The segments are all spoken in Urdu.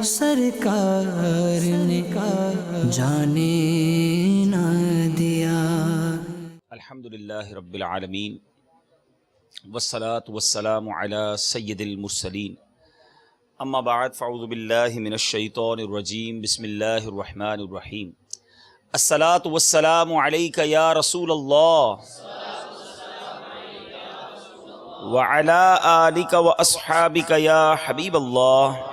سرکار نے جانے نہ دیا۔ الحمدللہ رب العالمین والصلاة والسلام علی سید المرسلین، اما بعد فاعوذ باللہ من الشیطان الرجیم، بسم اللہ الرحمن الرحیم۔ الصلاة والسلام علیک یا رسول اللہ وعلی آلک واصحابک یا حبیب اللہ۔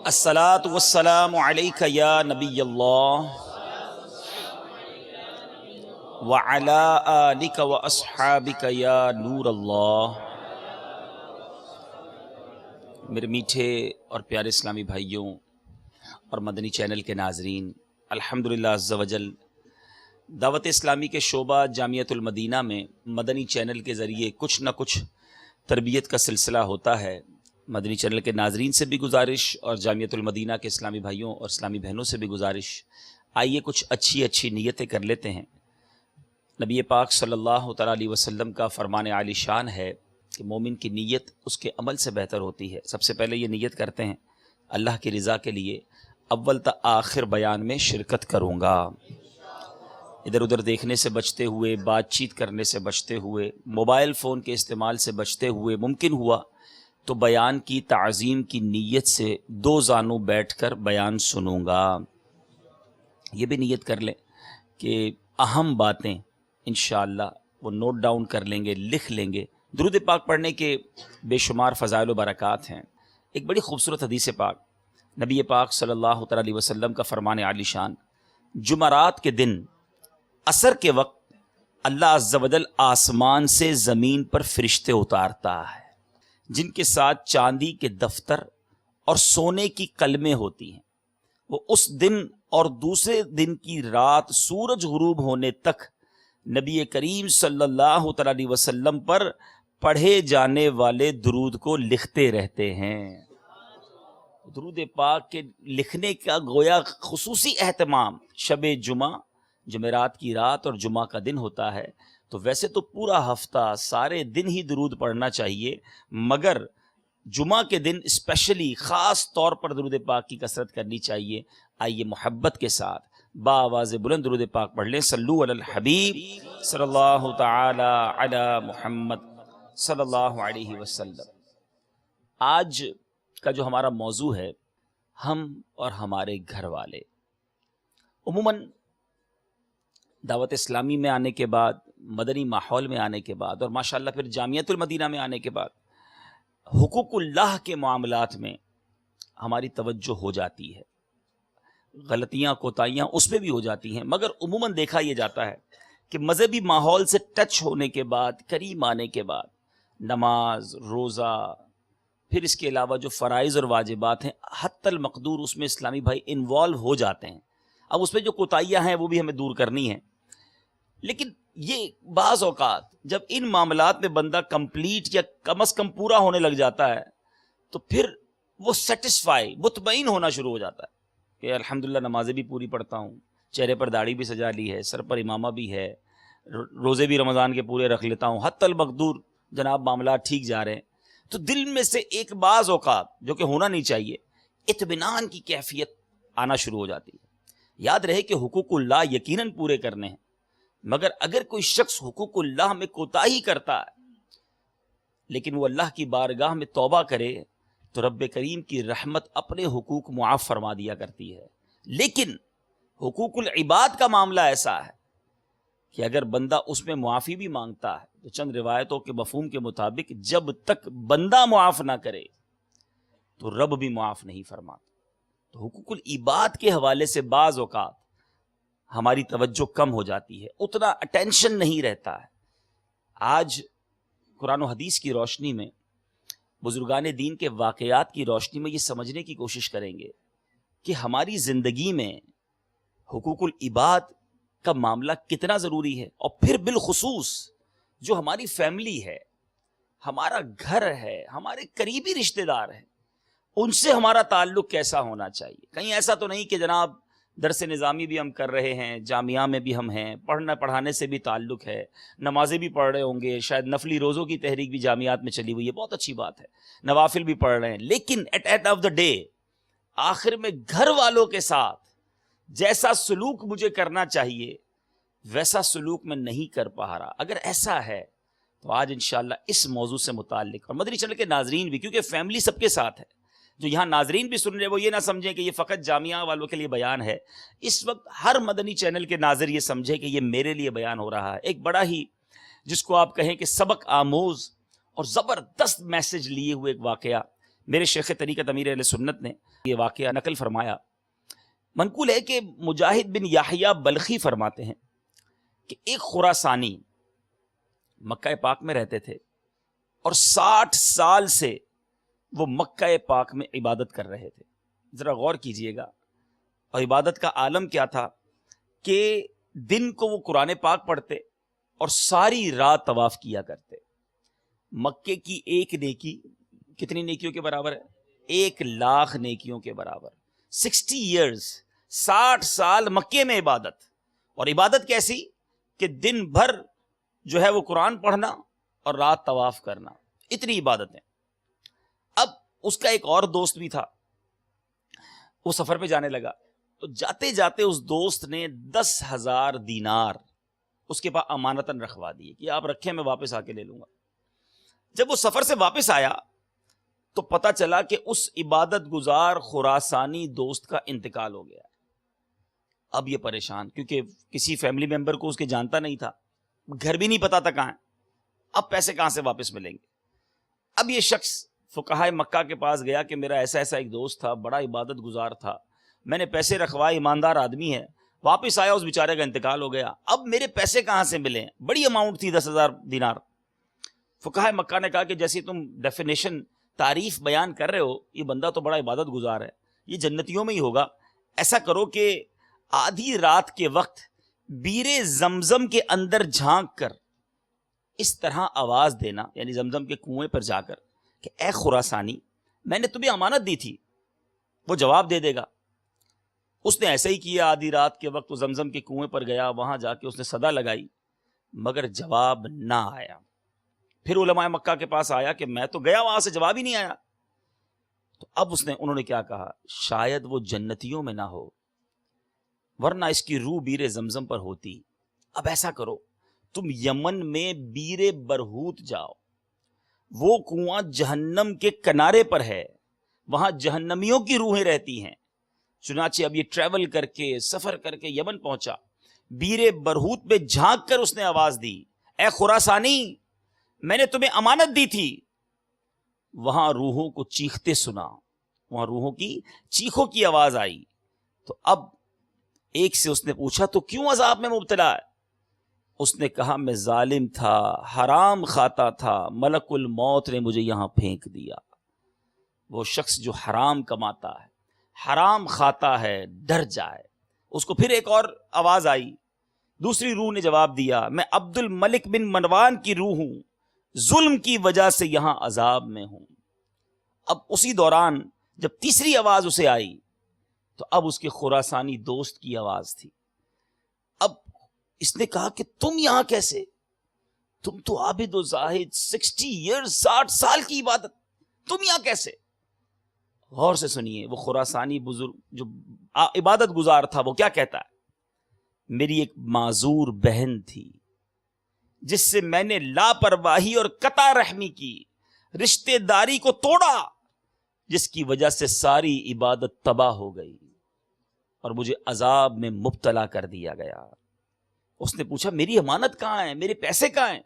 الصلاة والسلام علیک یا نبی اللہ وعلی آلک واصحابک یا نور اللہ۔ میرے میٹھے اور پیارے اسلامی بھائیوں اور مدنی چینل کے ناظرین، الحمدللہ عز وجل دعوت اسلامی کے شعبہ جامعۃ المدینہ میں مدنی چینل کے ذریعے کچھ نہ کچھ تربیت کا سلسلہ ہوتا ہے۔ مدنی چینل کے ناظرین سے بھی گزارش اور جامعۃ المدینہ کے اسلامی بھائیوں اور اسلامی بہنوں سے بھی گزارش، آئیے کچھ اچھی نیتیں کر لیتے ہیں۔ نبی پاک صلی اللہ تعالیٰ علیہ وسلم کا فرمان عالی شان ہے کہ مومن کی نیت اس کے عمل سے بہتر ہوتی ہے۔ سب سے پہلے یہ نیت کرتے ہیں اللہ کی رضا کے لیے اول تا آخر بیان میں شرکت کروں گا، ادھر ادھر دیکھنے سے بچتے ہوئے، بات چیت کرنے سے بچتے ہوئے، موبائل فون کے استعمال سے بچتے ہوئے، ممکن ہوا تو بیان کی تعظیم کی نیت سے دو زانوں بیٹھ کر بیان سنوں گا۔ یہ بھی نیت کر لیں کہ اہم باتیں انشاءاللہ وہ نوٹ ڈاؤن کر لیں گے، لکھ لیں گے۔ درود پاک پڑھنے کے بے شمار فضائل و برکات ہیں۔ ایک بڑی خوبصورت حدیث پاک، نبی پاک صلی اللہ تعالیٰ علیہ وسلم کا فرمان عالی شان، جمعرات کے دن عصر کے وقت اللہ عز و جل آسمان سے زمین پر فرشتے اتارتا ہے جن کے ساتھ چاندی کے دفتر اور سونے کی قلمیں ہوتی ہیں۔ وہ اس دن اور دوسرے دن کی رات سورج غروب ہونے تک نبی کریم صلی اللہ تعالیٰ علیہ وسلم پر پڑھے جانے والے درود کو لکھتے رہتے ہیں۔ درود پاک کے لکھنے کا گویا خصوصی اہتمام شب جمعہ، جمعرات کی رات اور جمعہ کا دن ہوتا ہے۔ تو ویسے تو پورا ہفتہ سارے دن ہی درود پڑھنا چاہیے، مگر جمعہ کے دن اسپیشلی خاص طور پر درود پاک کی کثرت کرنی چاہیے۔ آئیے محبت کے ساتھ با آواز بلند درود پاک پڑھ لیں۔ صلو علی الحبیب صلی اللہ تعالی علی محمد صلی اللہ علیہ وسلم۔ آج کا جو ہمارا موضوع ہے، ہم اور ہمارے گھر والے۔ عموماً دعوت اسلامی میں آنے کے بعد، مدنی ماحول میں آنے کے بعد، اور ماشاءاللہ پھر جامعۃ المدینہ میں آنے کے بعد، حقوق اللہ کے معاملات میں ہماری توجہ ہو جاتی ہے، غلطیاں کوتاہیاں اس میں بھی ہو جاتی ہیں، مگر عموماً دیکھا یہ جاتا ہے کہ مذہبی ماحول سے ٹچ ہونے کے بعد، قریب آنے کے بعد، نماز، روزہ، پھر اس کے علاوہ جو فرائض اور واجبات ہیں، حتی المقدور اس میں اسلامی بھائی انوالو ہو جاتے ہیں۔ اب اس میں جو کوتاہیاں ہیں وہ بھی ہمیں دور کرنی ہیں، لیکن یہ بعض اوقات جب ان معاملات میں بندہ کمپلیٹ یا کم از کم پورا ہونے لگ جاتا ہے تو پھر وہ سیٹسفائی، مطمئن ہونا شروع ہو جاتا ہے کہ الحمدللہ نمازیں بھی پوری پڑھتا ہوں، چہرے پر داڑھی بھی سجا لی ہے، سر پر امامہ بھی ہے، روزے بھی رمضان کے پورے رکھ لیتا ہوں، حتی المقدور جناب معاملات ٹھیک جا رہے ہیں۔ تو دل میں سے ایک بعض اوقات، جو کہ ہونا نہیں چاہیے، اطمینان کی کیفیت آنا شروع ہو جاتی ہے۔ یاد رہے کہ حقوق اللہ یقیناً پورے کرنے ہیں، مگر اگر کوئی شخص حقوق اللہ میں کوتاہی کرتا ہے لیکن وہ اللہ کی بارگاہ میں توبہ کرے تو رب کریم کی رحمت اپنے حقوق معاف فرما دیا کرتی ہے۔ لیکن حقوق العباد کا معاملہ ایسا ہے کہ اگر بندہ اس میں معافی بھی مانگتا ہے تو چند روایتوں کے مفہوم کے مطابق جب تک بندہ معاف نہ کرے تو رب بھی معاف نہیں فرماتا۔ تو حقوق العباد کے حوالے سے بعض اوقات ہماری توجہ کم ہو جاتی ہے، اتنا اٹینشن نہیں رہتا ہے۔ آج قرآن و حدیث کی روشنی میں، بزرگان دین کے واقعات کی روشنی میں یہ سمجھنے کی کوشش کریں گے کہ ہماری زندگی میں حقوق العباد کا معاملہ کتنا ضروری ہے، اور پھر بالخصوص جو ہماری فیملی ہے، ہمارا گھر ہے، ہمارے قریبی رشتہ دار ہیں، ان سے ہمارا تعلق کیسا ہونا چاہیے۔ کہیں ایسا تو نہیں کہ جناب درس نظامی بھی ہم کر رہے ہیں، جامعہ میں بھی ہم ہیں، پڑھنا پڑھانے سے بھی تعلق ہے، نمازیں بھی پڑھ رہے ہوں گے، شاید نفلی روزوں کی تحریک بھی جامعات میں چلی ہوئی ہے، بہت اچھی بات ہے، نوافل بھی پڑھ رہے ہیں، لیکن at end of the day آخر میں گھر والوں کے ساتھ جیسا سلوک مجھے کرنا چاہیے ویسا سلوک میں نہیں کر پا رہا۔ اگر ایسا ہے تو آج انشاءاللہ اس موضوع سے متعلق، اور مدنی چینل کے ناظرین بھی، کیونکہ فیملی سب کے ساتھ ہے، جو یہاں ناظرین بھی سن رہے وہ یہ نہ سمجھیں کہ یہ فقط جامعہ والوں کے لیے بیان ہے، اس وقت ہر مدنی چینل کے ناظر یہ سمجھے کہ یہ میرے لیے بیان ہو رہا ہے۔ ایک بڑا ہی جس کو آپ کہیں کہ سبق آموز اور زبردست میسج لیے ہوئے ایک واقعہ میرے شیخ طریقت امیر اہل سنت نے یہ واقعہ نقل فرمایا۔ منقول ہے کہ مجاہد بن یحییٰ بلخی فرماتے ہیں کہ ایک خراسانی مکہ پاک میں رہتے تھے اور 60 سال سے وہ مکہ پاک میں عبادت کر رہے تھے۔ ذرا غور کیجئے گا، اور عبادت کا عالم کیا تھا کہ دن کو وہ قرآن پاک پڑھتے اور ساری رات طواف کیا کرتے۔ مکے کی ایک نیکی کتنی نیکیوں کے برابر ہے؟ 1,00,000 نیکیوں کے برابر۔ 60 ایئرز، 60 سال مکے میں عبادت، اور عبادت کیسی کہ دن بھر جو ہے وہ قرآن پڑھنا اور رات طواف کرنا، اتنی عبادتیں۔ اب اس کا ایک اور دوست بھی تھا، وہ سفر پہ جانے لگا، تو جاتے جاتے اس دوست نے 10,000 دینار اس کے پاس امانتاً رکھوا دیے کہ آپ رکھیں، میں واپس آ کے لے لوں گا۔ جب وہ سفر سے واپس آیا تو پتہ چلا کہ اس عبادت گزار خراسانی دوست کا انتقال ہو گیا۔ اب یہ پریشان، کیونکہ کسی فیملی ممبر کو اس کے جانتا نہیں تھا، گھر بھی نہیں پتا تھا کہاں ہے، اب پیسے کہاں سے واپس ملیں گے۔ اب یہ شخص فقہائے مکہ کے پاس گیا کہ میرا ایسا ایسا ایک دوست تھا، بڑا عبادت گزار تھا، میں نے پیسے رکھوائے، ایماندار آدمی ہے، واپس آیا اس بیچارے کا انتقال ہو گیا، اب میرے پیسے کہاں سے ملیں؟ بڑی اماؤنٹ تھی، 10,000 دینار۔ فقہائے مکہ نے کہا کہ جیسی تم ڈیفینیشن تعریف بیان کر رہے ہو، یہ بندہ تو بڑا عبادت گزار ہے، یہ جنتیوں میں ہی ہوگا، ایسا کرو کہ آدھی رات کے وقت بیر زمزم کے اندر جھانک کر اس طرح آواز دینا، یعنی زمزم کے کنویں پر جا کر کہ اے خراسانی، میں نے تمہیں امانت دی تھی، وہ جواب دے دے گا۔ اس نے ایسا ہی کیا، آدھی رات کے وقت وہ زمزم کے کنویں پر گیا، وہاں جا کے اس نے صدا لگائی، مگر جواب نہ آیا۔ پھر علماء مکہ کے پاس آیا کہ میں تو گیا وہاں سے، جواب ہی نہیں آیا۔ تو اب انہوں نے کیا کہا، شاید وہ جنتیوں میں نہ ہو، ورنہ اس کی روح بیر زمزم پر ہوتی۔ اب ایسا کرو، تم یمن میں بیر برہوت جاؤ، وہ کنواں جہنم کے کنارے پر ہے، وہاں جہنمیوں کی روحیں رہتی ہیں۔ چنانچہ اب یہ ٹریول کر کے، سفر کر کے یمن پہنچا، بیر برہوت پہ جھانک کر اس نے آواز دی، اے خراسانی، میں نے تمہیں امانت دی تھی۔ وہاں روحوں کو چیختے سنا، وہاں روحوں کی چیخوں کی آواز آئی۔ تو اب ایک سے اس نے پوچھا تو کیوں عذاب میں مبتلا ہے؟ اس نے کہا میں ظالم تھا، حرام کھاتا تھا، ملک الموت نے مجھے یہاں پھینک دیا۔ وہ شخص جو حرام کماتا ہے، حرام کھاتا ہے، ڈر جائے۔ اس کو پھر ایک اور آواز آئی، دوسری روح نے جواب دیا، میں عبد الملک بن مروان کی روح ہوں، ظلم کی وجہ سے یہاں عذاب میں ہوں۔ اب اسی دوران جب تیسری آواز اسے آئی تو اب اس کے خراسانی دوست کی آواز تھی۔ اب اس نے کہا کہ تم یہاں کیسے؟ تم تو عابد و زاہد، 60 ایئرز، 60 سال کی عبادت، تم یہاں کیسے؟ غور سے سنیے، وہ خراسانی بزرگ جو عبادت گزار تھا وہ کیا کہتا ہے، میری ایک معذور بہن تھی جس سے میں نے لاپرواہی اور قطع رحمی کی، رشتہ داری کو توڑا، جس کی وجہ سے ساری عبادت تباہ ہو گئی اور مجھے عذاب میں مبتلا کر دیا گیا۔ اس نے پوچھا میری امانت کہاں ہے، میرے پیسے کہاں ہیں؟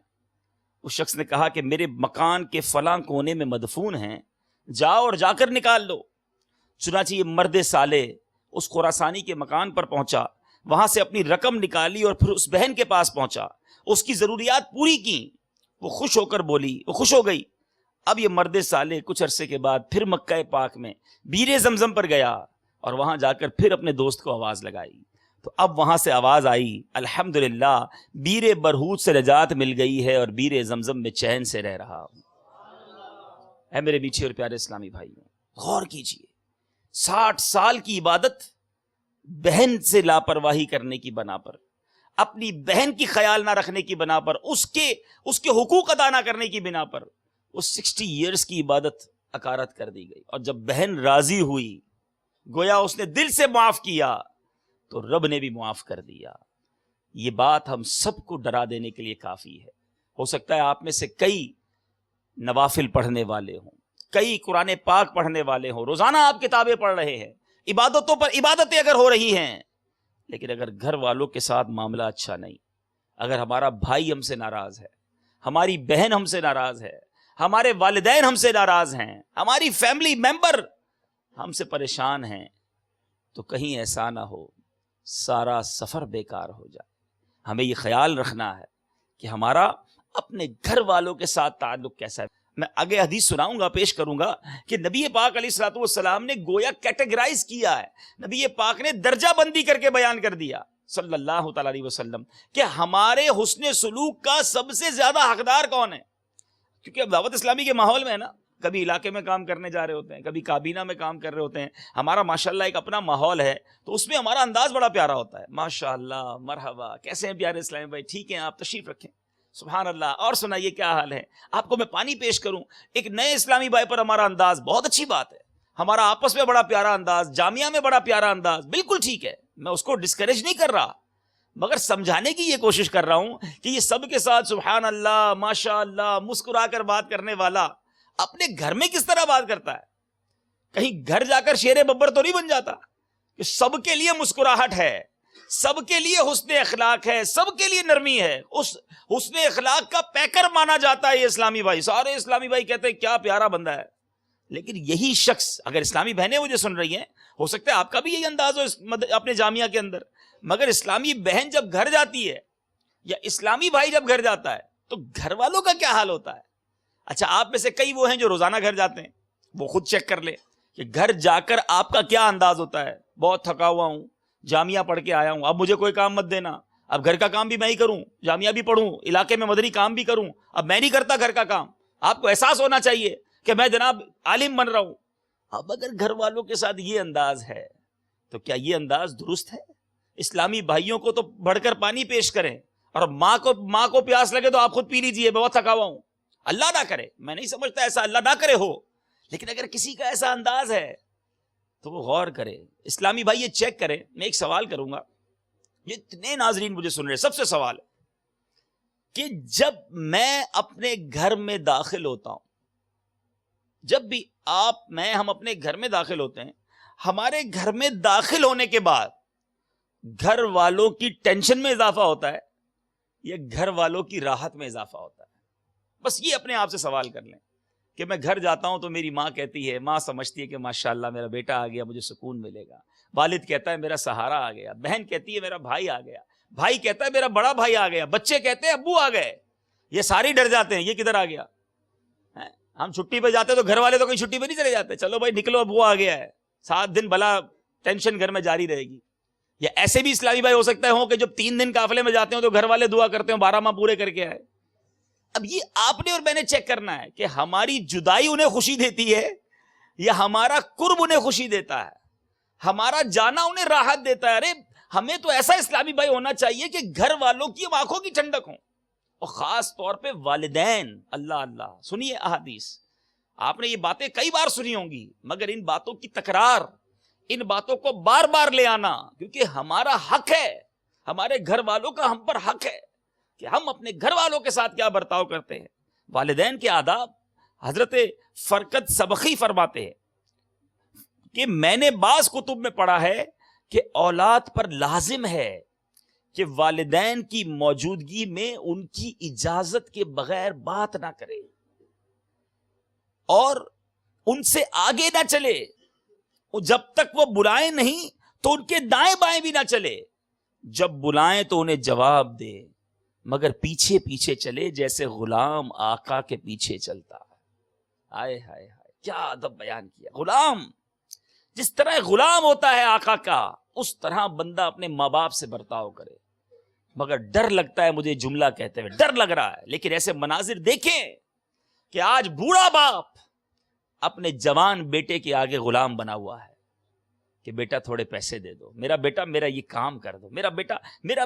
اس شخص نے کہا کہ میرے مکان کے فلاں کونے میں مدفون ہیں، جاؤ اور جا کر نکال لو۔ چنانچہ یہ مرد صالح اس خراسانی کے مکان پر پہنچا، وہاں سے اپنی رقم نکالی اور پھر اس بہن کے پاس پہنچا، اس کی ضروریات پوری کی، وہ خوش ہو کر بولی، وہ خوش ہو گئی۔ اب یہ مرد صالح کچھ عرصے کے بعد پھر مکہ پاک میں بیر زمزم پر گیا اور وہاں جا کر پھر اپنے دوست کو آواز لگائی۔ تو اب وہاں سے آواز آئی، الحمدللہ بیر برہوت سے نجات مل گئی ہے اور بیر زمزم میں چین سے رہ رہا ہوں۔ اے میرے میٹھے اور پیارے اسلامی بھائیوں، غور کیجئے، 60 سال کی عبادت بہن سے لاپرواہی کرنے کی بنا پر، اپنی بہن کی خیال نہ رکھنے کی بنا پر، اس کے حقوق ادا نہ کرنے کی بنا پر وہ 60 ایئرز کی عبادت اکارت کر دی گئی. اور جب بہن راضی ہوئی، گویا اس نے دل سے معاف کیا، تو رب نے بھی معاف کر دیا. یہ بات ہم سب کو ڈرا دینے کے لیے کافی ہے. ہو سکتا ہے آپ میں سے کئی نوافل پڑھنے والے ہوں، کئی قرآن پاک پڑھنے والے ہوں، روزانہ آپ کتابیں پڑھ رہے ہیں، عبادتوں پر عبادتیں اگر ہو رہی ہیں، لیکن اگر گھر والوں کے ساتھ معاملہ اچھا نہیں، اگر ہمارا بھائی ہم سے ناراض ہے، ہماری بہن ہم سے ناراض ہے، ہمارے والدین ہم سے ناراض ہیں، ہماری فیملی ممبر ہم سے پریشان ہیں، تو کہیں ایسا نہ ہو سارا سفر بیکار ہو جائے. ہمیں یہ خیال رکھنا ہے کہ ہمارا اپنے گھر والوں کے ساتھ تعلق کیسا ہے. میں آگے حدیث سناؤں گا، پیش کروں گا کہ نبی پاک علیہ الصلوۃ والسلام نے گویا کیٹیگرائز کیا ہے، نبی پاک نے درجہ بندی کر کے بیان کر دیا صلی اللہ تعالی علیہ وسلم کہ ہمارے حسن سلوک کا سب سے زیادہ حقدار کون ہے. کیونکہ اب دعوت اسلامی کے ماحول میں ہے نا، کبھی علاقے میں کام کرنے جا رہے ہوتے ہیں، کبھی کابینہ میں کام کر رہے ہوتے ہیں، ہمارا ماشاءاللہ ایک اپنا ماحول ہے، تو اس میں ہمارا انداز بڑا پیارا ہوتا ہے. ماشاءاللہ، مرحبا، کیسے ہیں پیارے اسلامی بھائی؟ ٹھیک ہیں آپ؟ تشریف رکھیں. سبحان اللہ. اور سنائیے کیا حال ہے؟ آپ کو میں پانی پیش کروں. ایک نئے اسلامی بھائی پر ہمارا انداز بہت اچھی بات ہے، ہمارا آپس میں بڑا پیارا انداز، جامعہ میں بڑا پیارا انداز، بالکل ٹھیک ہے، میں اس کو ڈسکریج نہیں کر رہا، مگر سمجھانے کی یہ کوشش کر رہا ہوں کہ یہ سب کے ساتھ سبحان اللہ، ماشاء اللہ، مسکرا کر بات کرنے والا اپنے گھر میں کس طرح بات کرتا ہے. کہیں گھر جا کر شیر ببر تو نہیں بن جاتا کہ سب کے لیے مسکراہٹ ہے، سب کے لیے حسن اخلاق ہے، سب کے لیے نرمی ہے. اس حسن اخلاق کا پیکر مانا جاتا ہے یہ اسلامی بھائی. سارے اسلامی بھائی کہتے ہیں کیا پیارا بندہ ہے، لیکن یہی شخص، اگر اسلامی بہنیں مجھے سن رہی ہیں، ہو سکتا ہے آپ کا بھی یہی انداز ہو اپنے جامعہ کے اندر، مگر اسلامی بہن جب گھر جاتی ہے یا اسلامی بھائی جب گھر جاتا ہے تو گھر والوں کا کیا حال ہوتا ہے. اچھا، آپ میں سے کئی وہ ہیں جو روزانہ گھر جاتے ہیں، وہ خود چیک کر لیں کہ گھر جا کر آپ کا کیا انداز ہوتا ہے. بہت تھکا ہوا ہوں، جامعہ پڑھ کے آیا ہوں، اب مجھے کوئی کام مت دینا، اب گھر کا کام بھی میں ہی کروں، جامعہ بھی پڑھوں، علاقے میں مدنی کام بھی کروں، اب میں نہیں کرتا گھر کا کام. آپ کو احساس ہونا چاہیے کہ میں جناب عالم بن رہا ہوں. اب اگر گھر والوں کے ساتھ یہ انداز ہے تو کیا یہ انداز درست ہے؟ اسلامی بھائیوں کو تو بڑھ کر پانی پیش کریں، اور ماں کو پیاس لگے تو آپ خود پی لیجیے، میں بہت تھکا ہوا ہوں. اللہ نہ کرے، میں نہیں سمجھتا ایسا اللہ نہ کرے ہو، لیکن اگر کسی کا ایسا انداز ہے تو وہ غور کرے. اسلامی بھائی یہ چیک کرے. میں ایک سوال کروں گا، جتنے ناظرین مجھے سن رہے، سب سے سوال ہے کہ جب میں اپنے گھر میں داخل ہوتا ہوں، جب بھی ہم اپنے گھر میں داخل ہوتے ہیں، ہمارے گھر میں داخل ہونے کے بعد گھر والوں کی ٹینشن میں اضافہ ہوتا ہے یا گھر والوں کی راحت میں اضافہ ہوتا ہے؟ بس یہ اپنے آپ سے سوال کر لیں کہ میں گھر جاتا ہوں تو میری ماں کہتی ہے، ماں سمجھتی ہے کہ ماشاءاللہ میرا بیٹا آ گیا، مجھے سکون ملے گا. والد کہتا ہے میرا سہارا آ گیا، بہن کہتی ہے میرا بھائی آ گیا، بھائی کہتا ہے میرا بڑا بھائی آ گیا، بچے کہتے ہیں ابو آ گئے. یہ سارے ڈر جاتے ہیں، یہ کدھر آ گیا. ہم چھٹی پہ جاتے تو گھر والے تو کہیں چھٹی پہ نہیں چلے جاتے، چلو بھائی نکلو ابو آ گیا ہے، 7 دن بلا ٹینشن گھر میں جاری رہے گی. یا ایسے بھی اسلامی بھائی ہو سکتا ہے کہ جب 3 دن قافلے میں جاتے ہوں تو گھر والے دعا کرتے ہیں 12 ماہ پورے کر کے آئے. اب یہ آپ نے اور میں نے چیک کرنا ہے کہ ہماری جدائی انہیں خوشی دیتی ہے یا ہمارا قرب انہیں خوشی دیتا ہے، ہمارا جانا انہیں راحت دیتا ہے. ارے ہمیں تو ایسا اسلامی بھائی ہونا چاہیے کہ گھر والوں کی آنکھوں کی ٹھنڈک ہو، اور خاص طور پہ والدین. اللہ اللہ، سنیے احادیث، آپ نے یہ باتیں کئی بار سنی ہوں گی، مگر ان باتوں کی تکرار، ان باتوں کو بار بار لے آنا، کیونکہ ہمارا حق ہے، ہمارے گھر والوں کا ہم پر حق ہے کہ ہم اپنے گھر والوں کے ساتھ کیا برتاؤ کرتے ہیں. والدین کے آداب حضرت فرقد سبخی فرماتے ہیں کہ میں نے بعض کتب میں پڑھا ہے کہ اولاد پر لازم ہے کہ والدین کی موجودگی میں ان کی اجازت کے بغیر بات نہ کرے اور ان سے آگے نہ چلے. جب تک وہ بلائیں نہیں تو ان کے دائیں بائیں بھی نہ چلے، جب بلائیں تو انہیں جواب دے، مگر پیچھے پیچھے چلے جیسے غلام آقا کے پیچھے چلتا ہے. آئے ہائے ہائے، کیا ادب بیان کیا. غلام جس طرح غلام ہوتا ہے آقا کا، اس طرح بندہ اپنے ماں باپ سے برتاؤ کرے. مگر ڈر لگتا ہے مجھے جملہ کہتے ہوئے، ڈر لگ رہا ہے، لیکن ایسے مناظر دیکھیں کہ آج بوڑھا باپ اپنے جوان بیٹے کے آگے غلام بنا ہوا ہے کہ بیٹا تھوڑے پیسے دے دو، میرا بیٹا میرا یہ کام کر دو، میرا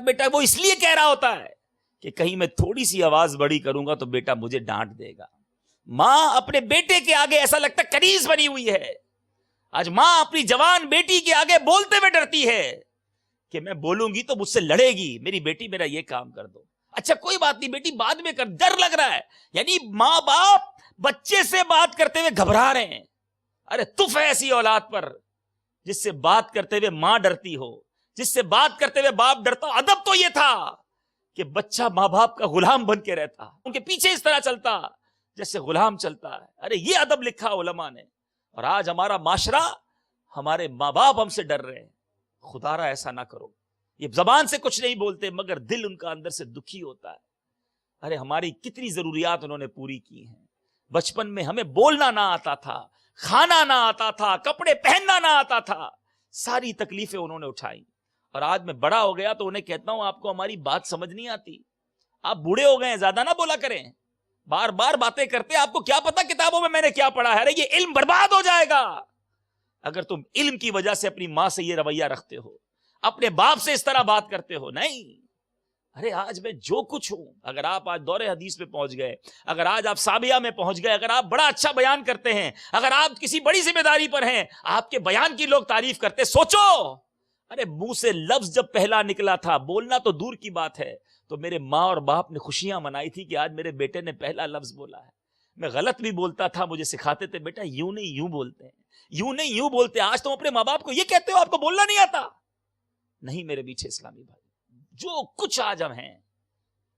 بیٹا وہ اس لیے کہہ رہا ہوتا ہے کہ کہیں میں تھوڑی سی آواز بڑی کروں گا تو بیٹا مجھے ڈانٹ دے گا. ماں اپنے بیٹے کے آگے ایسا لگتا ہے کنیز بنی ہوئی ہے. آج ماں اپنی جوان بیٹی کے آگے بولتے ہوئے ڈرتی ہے کہ میں بولوں گی تو مجھ سے لڑے گی، میری بیٹی میرا یہ کام کر دو. اچھا کوئی بات نہیں بیٹی بعد میں کر، ڈر لگ رہا ہے. یعنی ماں باپ بچے سے بات کرتے ہوئے گھبرا رہے ہیں. ارے تف ہے ایسی اولاد پر جس سے بات کرتے ہوئے ماں ڈرتی ہو، جس سے بات کرتے ہوئے باپ ڈرتا ہو. ادب تو یہ تھا کہ بچہ ماں باپ کا غلام بن کے رہتا، ان کے پیچھے اس طرح چلتا جیسے غلام چلتا ہے. ارے یہ ادب لکھا علماء نے. اور آج ہمارا معاشرہ، ہمارے ماں باپ ہم سے ڈر رہے ہیں. خدا را ایسا نہ کرو. یہ زبان سے کچھ نہیں بولتے مگر دل ان کا اندر سے دکھی ہوتا ہے. ارے ہماری کتنی ضروریات انہوں نے پوری کی ہیں. بچپن میں ہمیں بولنا نہ آتا تھا، کھانا نہ آتا تھا، کپڑے پہننا نہ آتا تھا، ساری تکلیفیں انہوں نے اٹھائی. اور آج میں بڑا ہو گیا تو انہیں کہتا ہوں آپ کو ہماری بات سمجھ نہیں آتی، آپ بوڑھے ہو گئے ہیں، زیادہ نہ بولا کریں، بار بار باتیں کرتے، آپ کو کیا پتا کتابوں میں نے کیا پڑھا ہے. ارے یہ علم برباد ہو جائے گا اگر تم علم کی وجہ سے اپنی ماں سے یہ رویہ رکھتے ہو، اپنے باپ سے اس طرح بات کرتے ہو. نہیں، ارے آج میں جو کچھ ہوں، اگر آپ آج دور حدیث میں پہنچ گئے، اگر آج آپ سابیہ میں پہنچ گئے، اگر آپ بڑا اچھا بیان کرتے ہیں، اگر آپ کسی بڑی ذمہ داری پر ہیں، آپ کے بیان کی لوگ تعریف کرتے، سوچو ارے منہ سے لفظ جب پہلا نکلا تھا، بولنا تو دور کی بات ہے، تو میرے ماں اور باپ نے خوشیاں منائی تھی کہ آج میرے بیٹے نے پہلا لفظ بولا ہے. میں غلط بھی بولتا تھا، مجھے سکھاتے تھے بیٹا یوں نہیں یوں بولتے ہیں، یوں نہیں یوں بولتے. آج تم اپنے ماں باپ کو یہ کہتے ہو آپ کو بولنا نہیں آتا. نہیں میرے میٹھے اسلامی بھائی، جو کچھ آج ہم ہیں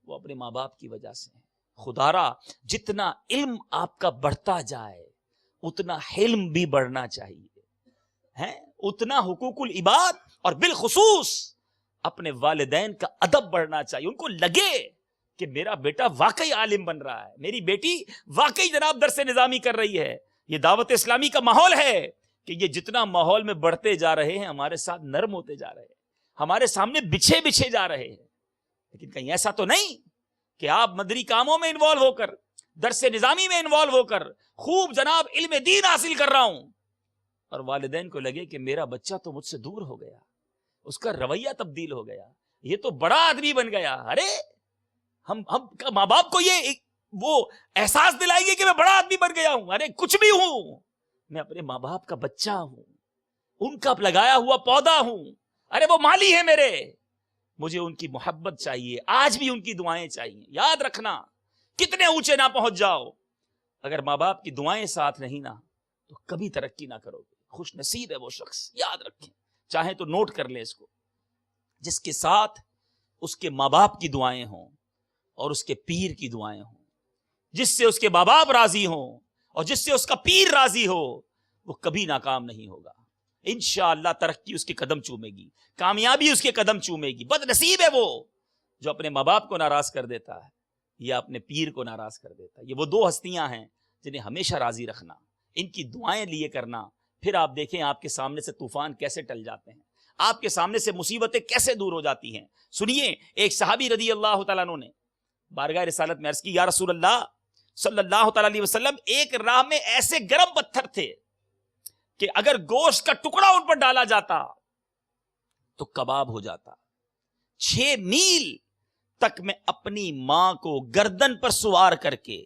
وہ اپنے ماں باپ کی وجہ سے ہیں. خدا را جتنا علم آپ کا بڑھتا جائے اتنا حلم بھی بڑھنا چاہیے، اتنا حقوق العباد اور بالخصوص اپنے والدین کا ادب بڑھنا چاہیے. ان کو لگے کہ میرا بیٹا واقعی عالم بن رہا ہے، میری بیٹی واقعی جناب درس نظامی کر رہی ہے. یہ دعوت اسلامی کا ماحول ہے کہ یہ جتنا ماحول میں بڑھتے جا رہے ہیں ہمارے ساتھ نرم ہوتے جا رہے ہیں، ہمارے سامنے بچھے جا رہے ہیں. لیکن کہیں ایسا تو نہیں کہ آپ مدری کاموں میں انوالو ہو کر، درس نظامی میں انوالو ہو کر خوب جناب علم دین حاصل کر رہا ہوں اور والدین کو لگے کہ میرا بچہ تو مجھ سے دور ہو گیا، اس کا رویہ تبدیل ہو گیا، یہ تو بڑا آدمی بن گیا. ارے ہم ماں باپ کو یہ وہ احساس دلائیے کہ میں بڑا آدمی بن گیا ہوں. ارے کچھ بھی ہوں، میں اپنے ماں باپ کا بچہ ہوں، ان کا لگایا ہوا پودا ہوں. ارے وہ مالی ہے میرے، مجھے ان کی محبت چاہیے، آج بھی ان کی دعائیں چاہیے. یاد رکھنا کتنے اونچے نہ پہنچ جاؤ، اگر ماں باپ کی دعائیں ساتھ نہیں نا تو کبھی ترقی نہ کرو گے. خوش نصیب ہے وہ شخص، یاد رکھیں، چاہے تو نوٹ کر لیں اس کو، جس کے ساتھ اس کے ماں باپ کی دعائیں ہوں اور اس کے پیر کی دعائیں ہوں، جس سے اس کے ماں باپ راضی ہوں اور جس سے اس کا پیر راضی ہو، وہ کبھی ناکام نہیں ہوگا. انشاءاللہ ترقی اس کے قدم چومے گی، کامیابی اس کے قدم چومے گی. بد نصیب ہے وہ جو اپنے ماں باپ کو ناراض کر دیتا ہے یا اپنے پیر کو ناراض کر دیتا ہے. یہ وہ دو ہستیاں ہیں جنہیں ہمیشہ راضی رکھنا، ان کی دعائیں لیے کرنا. پھر آپ دیکھیں آپ کے سامنے سے طوفان کیسے ٹل جاتے ہیں، آپ کے سامنے سے مصیبتیں کیسے دور ہو جاتی ہیں. سنیے، ایک صحابی رضی اللہ تعالیٰ عنہ نے بارگاہ رسالت میں عرض کی، یا رسول اللہ صلی اللہ تعالیٰ علیہ وسلم، ایک راہ میں ایسے گرم پتھر تھے کہ اگر گوشت کا ٹکڑا ان پر ڈالا جاتا تو کباب ہو جاتا. 6 میل تک میں اپنی ماں کو گردن پر سوار کر کے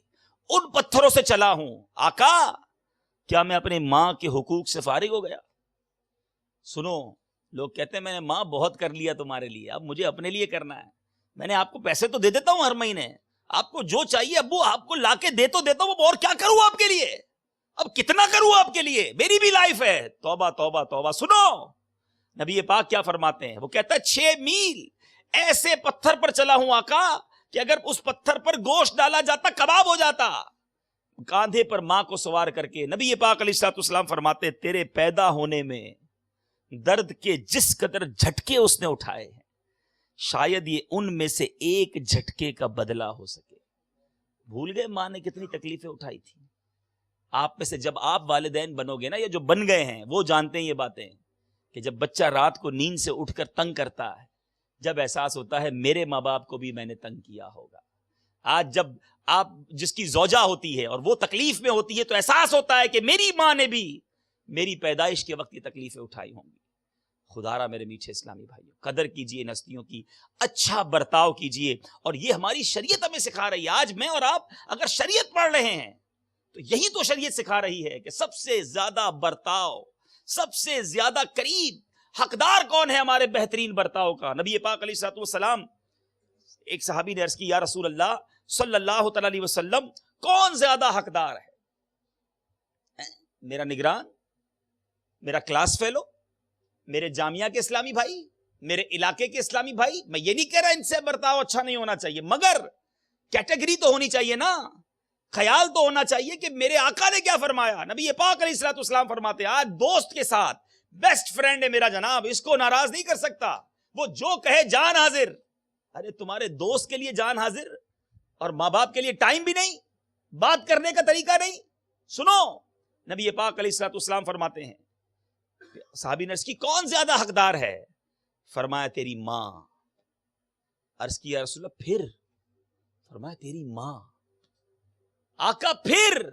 ان پتھروں سے چلا ہوں. آقا کیا میں اپنے ماں کے حقوق سے فارغ ہو گیا؟ سنو، لوگ کہتے ہیں میں نے ماں بہت کر لیا تمہارے لیے، اب مجھے اپنے لیے کرنا ہے. میں نے آپ کو پیسے تو دے دیتا ہوں ہر مہینے، آپ کو جو چاہیے ابو آپ کو لا کے دے تو دیتا ہوں، اور کیا کروں آپ کے لیے، اب کتنا کروں آپ کے لیے، میری بھی لائف ہے. توبہ توبہ توبہ. سنو نبی پاک کیا فرماتے ہیں، وہ کہتا ہے 6 میل ایسے پتھر پر چلا ہوں آقا کہ اگر اس پتھر پر گوشت ڈالا جاتا کباب ہو جاتا. کاندھے پر ماں کو سوار کر کے نبی پاک علیہ الصلوۃ والسلام فرماتے، تیرے پیدا ہونے میں درد کے جس قدر جھٹکے اس نے اٹھائے ہیں، شاید یہ ان میں سے ایک جھٹکے کا بدلہ ہو سکے. بھول گئے ماں نے کتنی تکلیفیں اٹھائی تھی. آپ میں سے جب آپ والدین بنو گے نا، یا جو بن گئے ہیں وہ جانتے ہیں یہ باتیں، کہ جب بچہ رات کو نیند سے اٹھ کر تنگ کرتا ہے، جب احساس ہوتا ہے میرے ماں باپ کو بھی میں نے تنگ کیا ہوگا. آج جب آپ جس کی زوجہ ہوتی ہے اور وہ تکلیف میں ہوتی ہے تو احساس ہوتا ہے کہ میری ماں نے بھی میری پیدائش کے وقت یہ تکلیفیں اٹھائی ہوں گی. خدا را میرے میٹھے اسلامی بھائیوں، قدر کیجئے ان ہستیوں کی، اچھا برتاؤ کیجئے، اور یہ ہماری شریعت ہمیں سکھا رہی ہے۔ آج میں اور آپ اگر شریعت پڑھ رہے ہیں تو یہی تو شریعت سکھا رہی ہے کہ سب سے زیادہ برتاؤ، سب سے زیادہ قریب حقدار کون ہے ہمارے بہترین برتاؤ کا۔ نبی پاک علیہ الصلوۃ والسلام، ایک صحابی نے عرض کی یا رسول اللہ صلی اللہ تعالی علیہ وسلم، کون زیادہ حقدار ہے؟ میرا نگران، میرا کلاس فیلو، میرے جامعہ کے اسلامی بھائی، میرے علاقے کے اسلامی بھائی؟ میں یہ نہیں کہہ رہا ان سے برتاؤ اچھا نہیں ہونا چاہیے، مگر کیٹیگری تو ہونی چاہیے نا، خیال تو ہونا چاہیے کہ میرے آقا نے کیا فرمایا۔ نبی پاک علیہ الصلوۃ والسلام فرماتے ہیں آج دوست کے ساتھ، بیسٹ فرینڈ ہے میرا جناب، اس کو ناراض نہیں کر سکتا، وہ جو کہے جان حاضر۔ ارے تمہارے دوست کے لیے جان حاضر اور ماں باپ کے لیے ٹائم بھی نہیں، بات کرنے کا طریقہ نہیں۔ سنو، نبی پاک علیہ الصلوۃ والسلام فرماتے ہیں، صحابی نے عرض کی کون زیادہ حقدار ہے؟ فرمایا تیری ماں۔ عرض کی یا رسول اللہ پھر؟ فرمایا تیری ماں۔ آقا پھر؟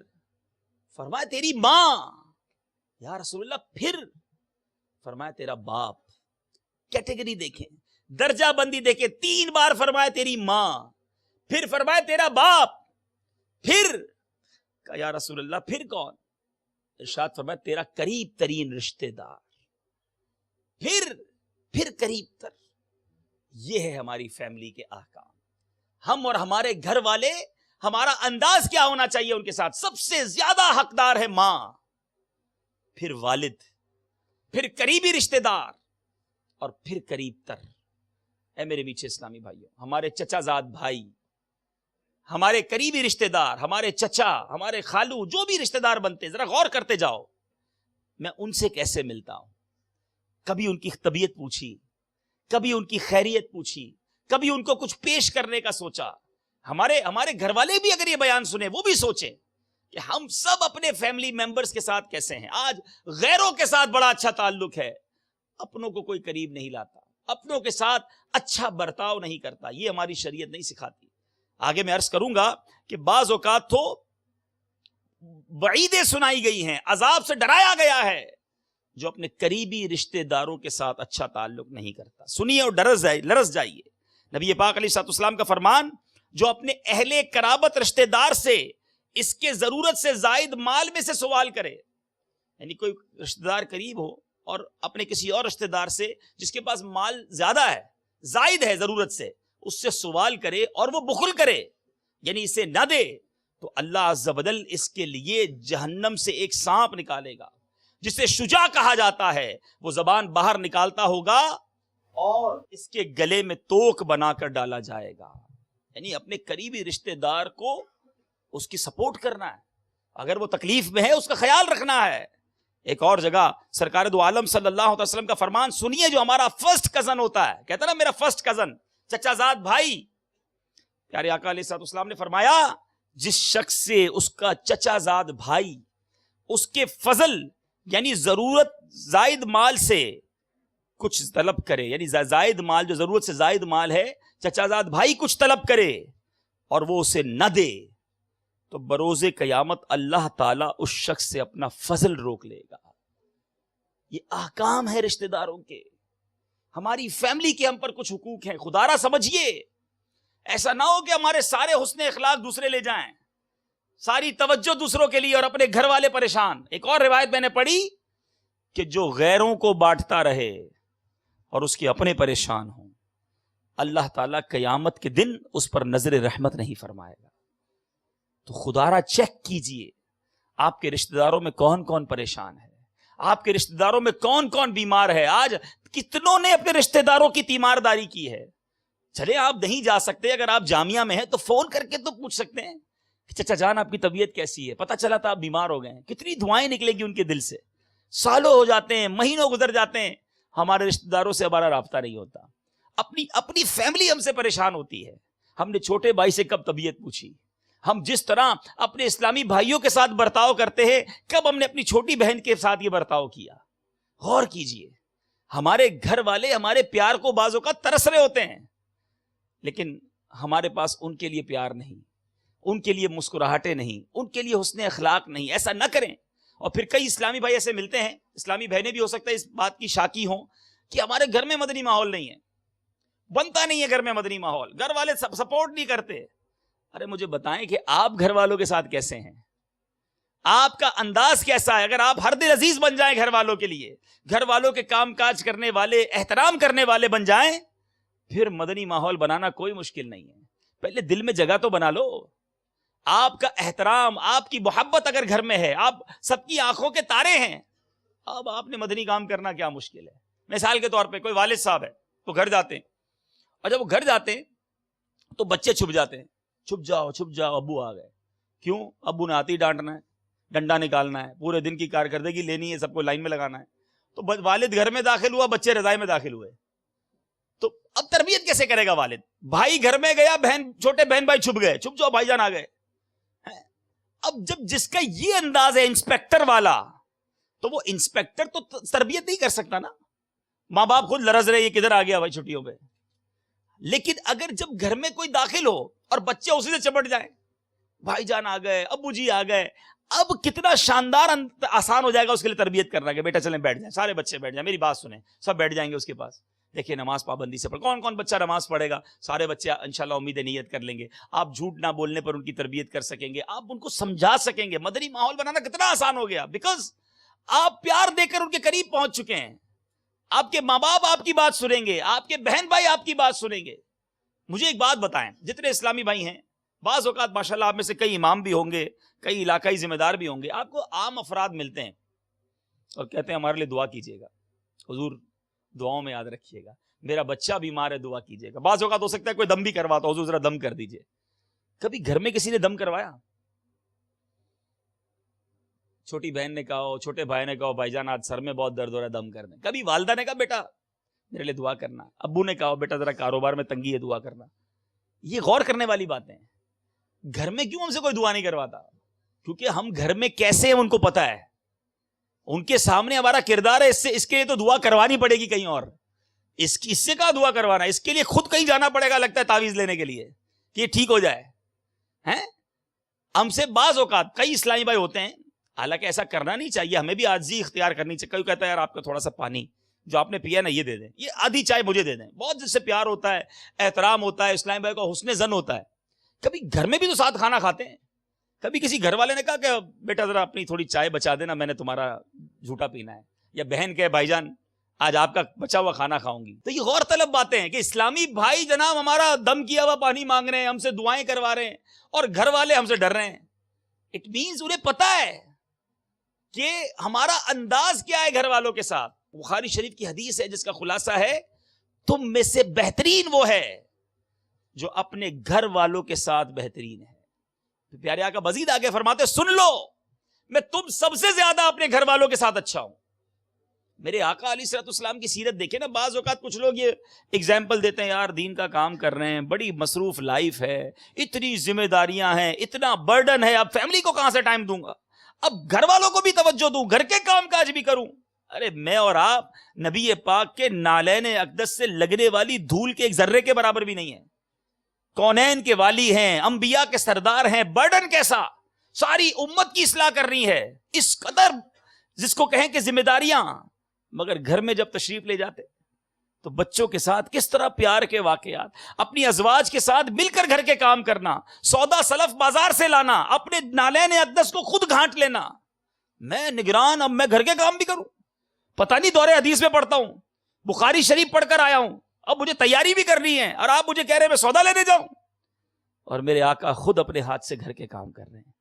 فرمایا تیری ماں۔ یا رسول اللہ پھر؟ فرمایا تیرا باپ۔ کیٹیگری دیکھیں، درجہ بندی دیکھیں، 3 بار فرمایا تیری ماں، پھر فرمایا تیرا باپ، پھر کہا یا رسول اللہ پھر کون؟ ارشاد فرمایا تیرا قریب ترین رشتہ دار، پھر قریب تر۔ یہ ہے ہماری فیملی کے احکام۔ ہم اور ہمارے گھر والے، ہمارا انداز کیا ہونا چاہیے ان کے ساتھ؟ سب سے زیادہ حقدار ہے ماں، پھر والد، پھر قریبی رشتہ دار، اور پھر قریب تر۔ اے میرے میٹھے اسلامی بھائیوں، ہمارے چچا زاد بھائی، ہمارے قریبی رشتہ دار، ہمارے چچا، ہمارے خالو، جو بھی رشتہ دار بنتے، ذرا غور کرتے جاؤ، میں ان سے کیسے ملتا ہوں؟ کبھی ان کی طبیعت پوچھی، کبھی ان کی خیریت پوچھی، کبھی ان کو کچھ پیش کرنے کا سوچا؟ ہمارے گھر والے بھی اگر یہ بیان سنیں، وہ بھی سوچیں کہ ہم سب اپنے فیملی ممبرز کے ساتھ کیسے ہیں۔ آج غیروں کے ساتھ بڑا اچھا تعلق ہے، اپنوں کو کوئی قریب نہیں لاتا، اپنوں کے ساتھ اچھا برتاؤ نہیں کرتا۔ یہ ہماری شریعت نہیں سکھاتی۔ آگے میں عرض کروں گا کہ بعض اوقات تو وعیدیں سنائی گئی ہیں، عذاب سے ڈرایا گیا ہے جو اپنے قریبی رشتہ داروں کے ساتھ اچھا تعلق نہیں کرتا۔ سنیے اور لرز جائیے۔ نبی پاک علیہ الصلوۃ والسلام کا فرمان، جو اپنے اہل قرابت رشتہ دار سے اس کے ضرورت سے زائد مال میں سے سوال کرے، یعنی کوئی رشتہ دار قریب ہو اور اپنے کسی اور رشتہ دار سے جس کے پاس مال زیادہ ہے، زائد ہے ضرورت سے، اس سے سوال کرے اور وہ بخل کرے، یعنی اسے نہ دے، تو اللہ عز و جل اس کے لیے جہنم سے ایک سانپ نکالے گا جسے شجاع کہا جاتا ہے۔ وہ زبان باہر نکالتا ہوگا اور اس کے گلے میں توک بنا کر ڈالا جائے گا۔ یعنی اپنے قریبی رشتہ دار کو اس کی سپورٹ کرنا ہے، اگر وہ تکلیف میں ہے اس کا خیال رکھنا ہے۔ ایک اور جگہ سرکار دو عالم صلی اللہ علیہ وسلم کا فرمان سنیے، جو ہمارا فرسٹ کزن ہوتا ہے، کہتا نا میرا فرسٹ کزن، چچا زاد بھائی، پیارے آقا علیہ الصلوۃ والسلام نے فرمایا جس شخص سے اس کا چچا زاد بھائی اس کے فضل یعنی ضرورت زائد مال سے کچھ طلب کرے، یعنی زائد مال، جو ضرورت سے زائد مال ہے، چچا زاد بھائی کچھ طلب کرے اور وہ اسے نہ دے، تو بروز قیامت اللہ تعالیٰ اس شخص سے اپنا فضل روک لے گا۔ یہ احکام ہے رشتہ داروں کے، ہماری فیملی کے ہم پر کچھ حقوق ہیں، خدا را سمجھیے۔ ایسا نہ ہو کہ ہمارے سارے حسن اخلاق دوسرے لے جائیں، ساری توجہ دوسروں کے لیے اور اپنے گھر والے پریشان۔ ایک اور روایت میں نے پڑھی کہ جو غیروں کو بانٹتا رہے اور اس کے اپنے پریشان ہوں، اللہ تعالیٰ قیامت کے دن اس پر نظر رحمت نہیں فرمائے گا۔ تو خدا را چیک کیجئے آپ کے رشتہ داروں میں کون کون پریشان ہے، آپ کے رشتہ داروں میں کون کون بیمار ہے۔ آج کتنوں نے اپنے رشتہ داروں کی تیمارداری کی ہے۔ چلے آپ نہیں جا سکتے، اگر آپ جامعہ میں ہیں تو فون کر کے تو پوچھ سکتے ہیں کہ چچا جان آپ کی طبیعت کیسی ہے، پتہ چلا تھا آپ بیمار ہو گئے ہیں۔ کتنی دعائیں نکلے گی ان کے دل سے، سالوں ہو جاتے ہیں، مہینوں گزر جاتے ہیں، ہمارے رشتہ داروں سے ہمارا رابطہ نہیں ہوتا۔ اپنی فیملی ہم سے پریشان ہوتی ہے۔ ہم نے چھوٹے بھائی سے کب طبیعت پوچھی؟ ہم جس طرح اپنے اسلامی بھائیوں کے ساتھ برتاؤ کرتے ہیں، کب ہم نے اپنی چھوٹی بہن کے ساتھ یہ برتاؤ کیا؟ غور کیجئے۔ ہمارے گھر والے ہمارے پیار کو بعض اوقات ترس رہے ہوتے ہیں، لیکن ہمارے پاس ان کے لیے پیار نہیں، ان کے لیے مسکراہٹیں نہیں، ان کے لیے حسن اخلاق نہیں۔ ایسا نہ کریں۔ اور پھر کئی اسلامی بھائی ایسے ملتے ہیں، اسلامی بہنیں بھی ہو سکتا ہے اس بات کی شاکی ہوں کہ ہمارے گھر میں مدنی ماحول نہیں ہے, بنتا نہیں ہے گھر میں مدنی ماحول, گھر والے سپورٹ نہیں کرتے. ارے مجھے بتائیں کہ آپ گھر والوں کے ساتھ کیسے ہیں, آپ کا انداز کیسا ہے؟ اگر آپ ہر دل عزیز بن جائیں گھر والوں کے لیے, گھر والوں کے کام کاج کرنے والے, احترام کرنے والے بن جائیں, پھر مدنی ماحول بنانا کوئی مشکل نہیں ہے. پہلے دل میں جگہ تو بنا لو. آپ کا احترام, آپ کی محبت اگر گھر میں ہے, آپ سب کی آنکھوں کے تارے ہیں, اب آپ نے مدنی کام کرنا کیا مشکل ہے؟ مثال کے طور پہ کوئی والد صاحب ہے, وہ گھر جاتے ہیں, اور جب وہ گھر جاتے ہیں تو بچے چھپ جاتے ہیں, چھپ جاؤ ابو آ گئے. کیوں؟ ابو نے آتے ہی ڈانٹنا ہے, ڈنڈا نکالنا ہے, پورے دن کی کارکردگی لینی ہے, سب کو لائن میں لگانا ہے. تو والد گھر میں داخل ہوا, بچے رضائی میں داخل ہوئے, تو اب تربیت کیسے کرے گا والد؟ بھائی گھر میں گیا, چھوٹے بہن بھائی چھپ گئے, چھپ جاؤ بھائی جان آ گئے. اب جب جس کا یہ انداز ہے انسپیکٹر والا, تو وہ انسپیکٹر تو تربیت نہیں کر سکتا نا. ماں باپ خود لرز رہے, یہ کدھر آ گیا بھائی چھٹیوں پہ. لیکن اگر جب گھر میں کوئی داخل ہو اور بچے اسی سے چپٹ جائیں, بھائی جان آ گئے, ابو جی آ گئے, اب کتنا شاندار آسان ہو جائے گا اس کے لیے تربیت کرنا کہ بیٹا چلیں بیٹھ جائیں, سارے بچے بیٹھ جائیں, میری بات سنیں, سب بیٹھ جائیں گے اس کے پاس. دیکھیے نماز پابندی سے پڑھ, کون کون بچہ نماز پڑھے گا؟ سارے بچے انشاءاللہ امید نیت کر لیں گے. آپ جھوٹ نہ بولنے پر ان کی تربیت کر سکیں گے, آپ ان کو سمجھا سکیں گے. مدنی ماحول بنانا کتنا آسان ہو گیا, بیکاز آپ پیار دے کر ان کے قریب پہنچ چکے ہیں. آپ کے ماں باپ آپ کی بات سنیں گے, آپ کے بہن بھائی آپ کی بات سنیں گے. مجھے ایک بات بتائیں, جتنے اسلامی بھائی ہیں, بعض اوقات ماشاءاللہ آپ میں سے کئی امام بھی ہوں گے, کئی علاقائی ذمہ دار بھی ہوں گے, آپ کو عام افراد ملتے ہیں اور کہتے ہیں ہمارے لیے دعا کیجیے گا, حضور دعاؤں میں یاد رکھیے گا, میرا بچہ بیمار ہے دعا کیجیے گا. بعض اوقات ہو سکتا ہے کوئی دم بھی کرواتا, حضور ذرا دم کر دیجیے. کبھی گھر میں کسی نے دم کروایا؟ چھوٹی بہن نے کہا ہو, چھوٹے بھائی نے کہا بھائی جان آج سر میں بہت درد ہو رہا ہے, دم کر دیں. کبھی والدہ نے کہا بیٹا میرے لیے دعا کرنا, ابو نے کہا بیٹا ذرا کاروبار میں تنگی ہے دعا کرنا. یہ غور کرنے والی باتیں ہیں. گھر میں کیوں ہم سے کوئی دعا نہیں کرواتا؟ کیونکہ ہم گھر میں کیسے ہیں ان کو پتا ہے, ان کے سامنے ہمارا کردار ہے, اس کے لیے تو دعا کروانی پڑے گی کہیں اور. اس سے کہا دعا کروانا, اس کے لیے خود کہیں جانا پڑے گا لگتا ہے تعویذ لینے کے لیے کہ یہ ٹھیک ہو جائے. ہم سے بعض اوقات کئی اسلامی بھائی ہوتے ہیں, حالانکہ ایسا کرنا نہیں چاہیے, ہمیں بھی عاجزی اختیار کرنی چاہیے. کوئی کہتا ہے یار آپ کا تھوڑا سا پانی جو آپ نے پیا نا یہ دے دیں, یہ آدھی چائے مجھے دے دیں. بہت جس سے پیار ہوتا ہے, احترام ہوتا ہے, اسلامی بھائی کا حسن زن ہوتا ہے. کبھی گھر میں بھی تو ساتھ کھانا کھاتے ہیں. کبھی کسی گھر والے نے کہا کہ بیٹا ذرا اپنی تھوڑی چائے بچا دینا, میں نے تمہارا جھوٹا پینا ہے. یا بہن کہے بھائی جان آج آپ کا بچا ہوا کھانا کھاؤں گی. تو یہ غور طلب باتیں ہیں کہ اسلامی بھائی جناب ہمارا دم کیا ہوا پانی مانگ رہے ہیں, ہم سے دعائیں کروا رہے ہیں, اور گھر والے ہم سے ڈر رہے ہیں. اٹ مینز انہیں پتا ہے کہ ہمارا انداز کیا ہے گھر والوں کے ساتھ. بخاری شریف کی حدیث ہے جس کا خلاصہ ہے تم میں سے بہترین وہ ہے جو اپنے گھر والوں کے ساتھ بہترین ہے. پیارے آقا مزید آگے فرماتے سن لو میں تم سب سے زیادہ اپنے گھر والوں کے ساتھ اچھا ہوں. میرے آقا علیہ الصلوۃ والسلام کی سیرت دیکھیں نا. بعض اوقات کچھ لوگ یہ ایگزامپل دیتے ہیں یار دین کا کام کر رہے ہیں, بڑی مصروف لائف ہے, اتنی ذمہ داریاں ہیں, اتنا برڈن ہے, اب فیملی کو کہاں سے ٹائم دوں گا, اب گھر والوں کو بھی توجہ دوں, گھر کے کام کاج بھی کروں. ارے میں اور آپ نبی پاک کے نالین اقدس سے لگنے والی دھول کے ایک ذرے کے برابر بھی نہیں ہیں. کونین کے والی ہیں, انبیاء کے سردار ہیں, برڈن کیسا, ساری امت کی اصلاح کرنی ہے, اس قدر جس کو کہیں کہ ذمہ داریاں. مگر گھر میں جب تشریف لے جاتے تو بچوں کے ساتھ کس طرح پیار کے واقعات, اپنی ازواج کے ساتھ مل کر گھر کے کام کرنا, سودا سلف بازار سے لانا, اپنے نالین اقدس کو خود گھانٹ لینا. میں نگران, اب میں گھر کے کام بھی کروں, پتہ نہیں دورے حدیث میں پڑھتا ہوں, بخاری شریف پڑھ کر آیا ہوں, اب مجھے تیاری بھی کرنی ہے, اور آپ مجھے کہہ رہے ہیں میں سودا لینے جاؤں. اور میرے آقا خود اپنے ہاتھ سے گھر کے کام کر رہے ہیں.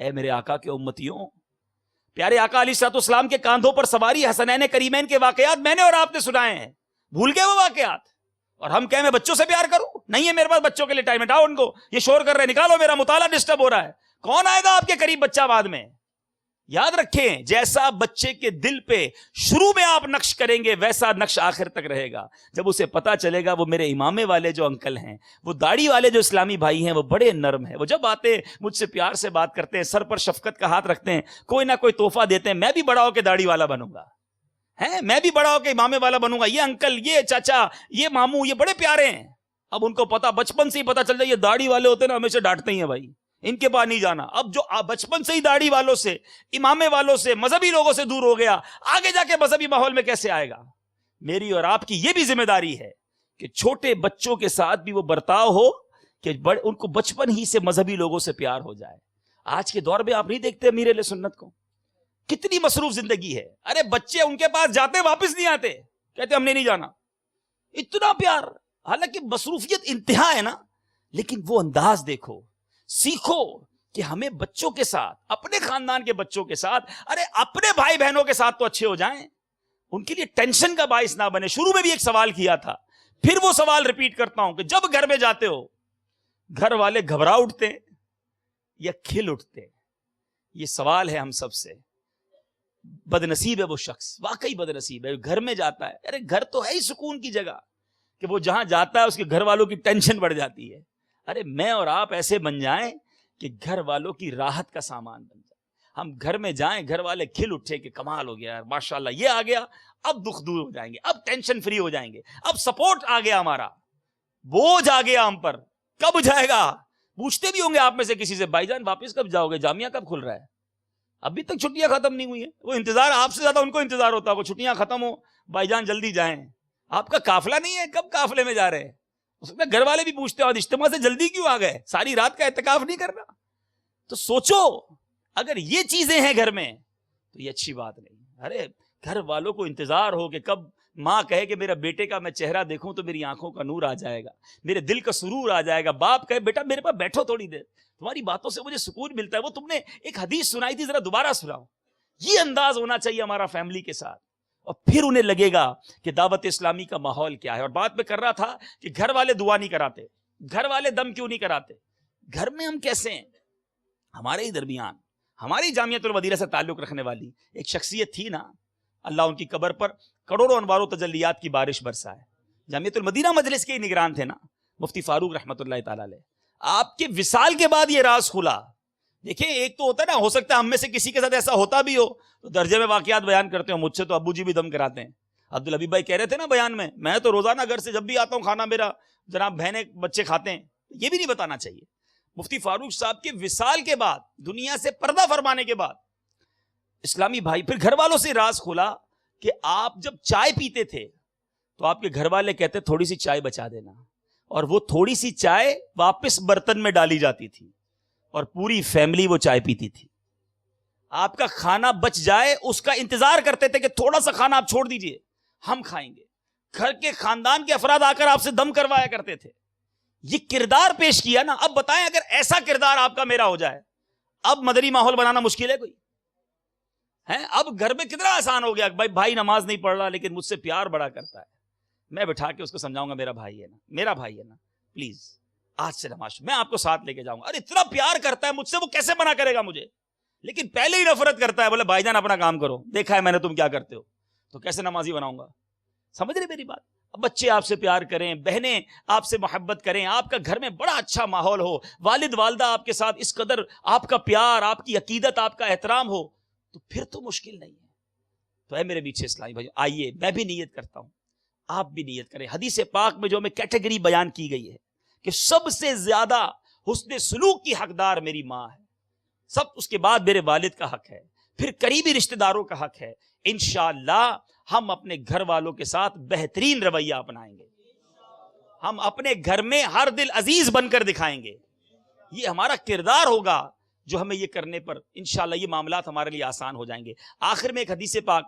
اے میرے آقا کے امتیوں, پیارے آقا علیہ الصلوۃ والسلام کے کاندھوں پر سواری حسنین کریمین کے واقعات میں نے اور آپ نے سنائے ہیں. بھول گئے وہ واقعات؟ اور ہم کہیں میں بچوں سے پیار کروں, نہیں ہے میرے پاس بچوں کے لیے ٹائم. ہٹاؤ ان کو, یہ شور کر رہے ہیں, نکالو, میرا مطالعہ ڈسٹرب ہو رہا ہے. کون آئے گا آپ کے قریب بچہ بعد میں؟ یاد رکھیں جیسا بچے کے دل پہ شروع میں آپ نقش کریں گے ویسا نقش آخر تک رہے گا. جب اسے پتا چلے گا وہ میرے امامے والے جو انکل ہیں, وہ داڑھی والے جو اسلامی بھائی ہیں وہ بڑے نرم ہیں, وہ جب آتے ہیں مجھ سے پیار سے بات کرتے ہیں, سر پر شفقت کا ہاتھ رکھتے ہیں, کوئی نہ کوئی تحفہ دیتے ہیں, میں بھی بڑا ہو کے داڑھی والا بنوں گا, میں بھی بڑا ہو کے امامے والا بنوں گا, یہ انکل, یہ چاچا, یہ ماموں, یہ بڑے پیارے ہیں. اب ان کو پتا, بچپن سے ہی پتا چل جائے یہ داڑھی والے ہوتے ہیں نا ہمیشہ ڈانٹتے ہی ہیں بھائی, ان کے پاس نہیں جانا. اب جو بچپن سے ہی داڑھی والوں سے, امامے والوں سے, مذہبی لوگوں سے دور ہو گیا, آگے جا کے مذہبی ماحول میں کیسے آئے گا؟ میری اور آپ کی یہ بھی ذمہ داری ہے کہ چھوٹے بچوں کے ساتھ بھی وہ برتاؤ ہو کہ ان کو بچپن ہی سے مذہبی لوگوں سے پیار ہو جائے. آج کے دور میں آپ نہیں دیکھتے امیر اہل سنت کو, کتنی مصروف زندگی ہے. ارے بچے ان کے پاس جاتے واپس نہیں آتے, کہتے ہم نے نہیں جانا. اتنا پیار, حالانکہ مصروفیت انتہا ہے نا, لیکن وہ انداز دیکھو, سیکھو کہ ہمیں بچوں کے ساتھ, اپنے خاندان کے بچوں کے ساتھ, ارے اپنے بھائی بہنوں کے ساتھ تو اچھے ہو جائیں, ان کے لیے ٹینشن کا باعث نہ بنے. شروع میں بھی ایک سوال کیا تھا, پھر وہ سوال ریپیٹ کرتا ہوں کہ جب گھر میں جاتے ہو گھر والے گھبرا اٹھتے یا کھل اٹھتے؟ یہ سوال ہے ہم سب سے. بد نصیب ہے وہ شخص, واقعی بد نصیب ہے. گھر میں جاتا ہے, ارے گھر تو ہے ہی سکون کی جگہ, کہ وہ جہاں جاتا ہے اس کے گھر والوں کی ٹینشن بڑھ جاتی ہے. ارے میں اور آپ ایسے بن جائیں کہ گھر والوں کی راحت کا سامان بن جائے. ہم گھر میں جائیں, گھر والے کھل اٹھے کہ کمال ہو گیا یار, ماشاءاللہ یہ آ گیا, اب دکھ دور ہو جائیں گے, اب ٹینشن فری ہو جائیں گے, اب سپورٹ آ گیا, ہمارا بوجھ آ گیا ہم پر. کب جائے گا؟ پوچھتے بھی ہوں گے آپ میں سے کسی سے, بھائی جان واپس کب جاؤ گے, جامعہ کب کھل رہا ہے؟ ابھی تک چھٹیاں ختم نہیں ہوئی ہیں. وہ انتظار آپ سے زیادہ ان کو انتظار ہوتا ہے, چھٹیاں ختم ہو, بھائی جان جلدی جائیں. آپ کا قافلہ نہیں ہے, کب قافلے میں جا رہے ہیں؟ اس میں گھر والے بھی پوچھتے ہیں, اور اجتماع سے جلدی کیوں آ گئے, ساری رات کا اعتکاف نہیں کرنا؟ تو سوچو, اگر یہ چیزیں ہیں گھر میں تو یہ اچھی بات نہیں. ارے گھر والوں کو انتظار ہو کہ کب ماں کہے کہ میرا بیٹے کا میں چہرہ دیکھوں تو میری آنکھوں کا نور آ جائے گا, میرے دل کا سرور آ جائے گا. باپ کہے بیٹا میرے پاس بیٹھو تھوڑی دیر, تمہاری باتوں سے مجھے سکون ملتا ہے. وہ تم نے ایک حدیث سنائی تھی, ذرا دوبارہ سناؤ. یہ انداز ہونا چاہیے ہمارا فیملی کے ساتھ, اور پھر انہیں لگے گا کہ دعوت اسلامی کا ماحول کیا ہے. اور بات میں کر رہا تھا کہ گھر والے دعا نہیں کراتے, گھر والے دم کیوں نہیں کراتے؟ گھر میں ہم کیسے ہیں؟ ہمارے ہی درمیان ہماری جامعۃ المدینہ سے تعلق رکھنے والی ایک شخصیت تھی نا, اللہ ان کی قبر پر کروڑوں انوار و تجلیات کی بارش برسائے. جامعۃ المدینہ مجلس کے نگران تھے نا مفتی فاروق رحمۃ اللہ تعالی علیہ. آپ کے وصال کے بعد یہ راز کھلا. دیکھیں ایک تو ہوتا ہے نا, ہو سکتا ہے ہم میں سے کسی کے ساتھ ایسا ہوتا بھی ہو تو درجے میں واقعات بیان کرتے ہو. مجھ سے تو ابو جی بھی دم کراتے ہیں. عبدالحبیب بھائی کہہ رہے تھے نا بیان میں تو روزانہ گھر سے جب بھی آتا ہوں کھانا میرا جناب بہنیں بچے کھاتے ہیں. یہ بھی نہیں بتانا چاہیے. مفتی فاروق صاحب کے وصال کے بعد, دنیا سے پردہ فرمانے کے بعد, اسلامی بھائی پھر گھر والوں سے راز کھلا کہ آپ جب چائے پیتے تھے تو آپ کے گھر والے کہتے تھوڑی سی چائے بچا دینا, اور وہ تھوڑی سی چائے واپس برتن میں ڈالی جاتی تھی اور پوری فیملی وہ چائے پیتی تھی. آپ کا کھانا بچ جائے اس کا انتظار کرتے تھے کہ تھوڑا سا کھانا آپ چھوڑ دیجئے, ہم کھائیں گے. گھر کے خاندان کے افراد آ کر آپ سے دم کروایا کرتے تھے. یہ کردار پیش کیا نا. اب بتائیں اگر ایسا کردار آپ کا میرا ہو جائے, اب مدنی ماحول بنانا مشکل ہے کوئی ہے؟ اب گھر میں کتنا آسان ہو گیا, بھائی نماز نہیں پڑھ رہا لیکن مجھ سے پیار بڑا کرتا ہے, میں بٹھا کے اس کو سمجھاؤں گا میرا بھائی ہے نا, میرا بھائی ہے نا, پلیز آج سے نماز میں آپ کو ساتھ لے کے جاؤں گا. ارے اتنا پیار کرتا ہے مجھ سے, وہ کیسے منع کرے گا مجھے؟ لیکن پہلے ہی نفرت کرتا ہے, بولے بھائی جان اپنا کام کرو, دیکھا ہے میں نے تم کیا کرتے ہو, تو کیسے نمازی بناؤں گا؟ سمجھ رہے میری بات؟ اب بچے آپ سے پیار کریں, بہنیں آپ سے محبت کریں, آپ کا گھر میں بڑا اچھا ماحول ہو, والد والدہ آپ کے ساتھ اس قدر آپ کا پیار, آپ کی عقیدت, آپ کا احترام ہو, تو پھر تو مشکل نہیں ہے. تو اے میرے میٹھے اسلامی بھائی, آئیے میں بھی نیت کرتا ہوں, آپ بھی نیت کریں. حدیث پاک میں جو ہمیں کیٹیگری بیان کی گئی ہے کہ سب سے زیادہ حسن سلوک کی حقدار میری ماں ہے, سب اس کے بعد میرے والد کا حق ہے, پھر قریبی رشتہ داروں کا حق ہے. انشاءاللہ ہم اپنے گھر والوں کے ساتھ بہترین رویہ اپنائیں گے, ہم اپنے گھر میں ہر دل عزیز بن کر دکھائیں گے. یہ ہمارا کردار ہوگا جو ہمیں یہ کرنے پر انشاءاللہ یہ معاملات ہمارے لیے آسان ہو جائیں گے. آخر میں ایک حدیث پاک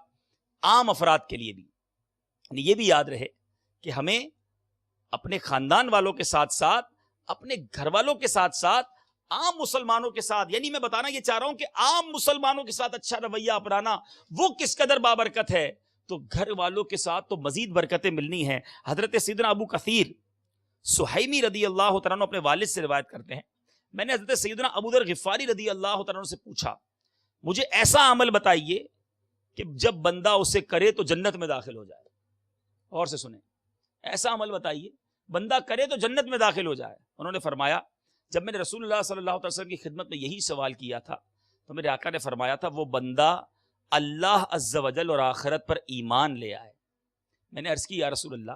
عام افراد کے لیے بھی یہ بھی یاد رہے کہ ہمیں اپنے خاندان والوں کے ساتھ ساتھ, اپنے گھر والوں کے ساتھ ساتھ, عام مسلمانوں کے ساتھ, یعنی میں بتانا یہ چاہ رہا ہوں کہ عام مسلمانوں کے ساتھ اچھا رویہ اپنانا وہ کس قدر بابرکت ہے, تو گھر والوں کے ساتھ تو مزید برکتیں ملنی ہیں. حضرت سیدنا ابو کثیر سہیمی رضی اللہ تعالیٰ عنہ اپنے والد سے روایت کرتے ہیں, میں نے حضرت سیدنا ابو ذر غفاری رضی اللہ تعالیٰ عنہ سے پوچھا, مجھے ایسا عمل بتائیے کہ جب بندہ اسے کرے تو جنت میں داخل ہو جائے. اور سے سنیں, ایسا عمل بتائیے بندہ کرے تو جنت میں داخل ہو جائے. انہوں نے فرمایا, جب میں نے رسول اللہ صلی اللہ علیہ وسلم کی خدمت میں یہی سوال کیا تھا تو میرے آقا نے فرمایا تھا, وہ بندہ اللہ عز و جل اور آخرت پر ایمان لے آئے. میں نے عرض کی یا رسول اللہ,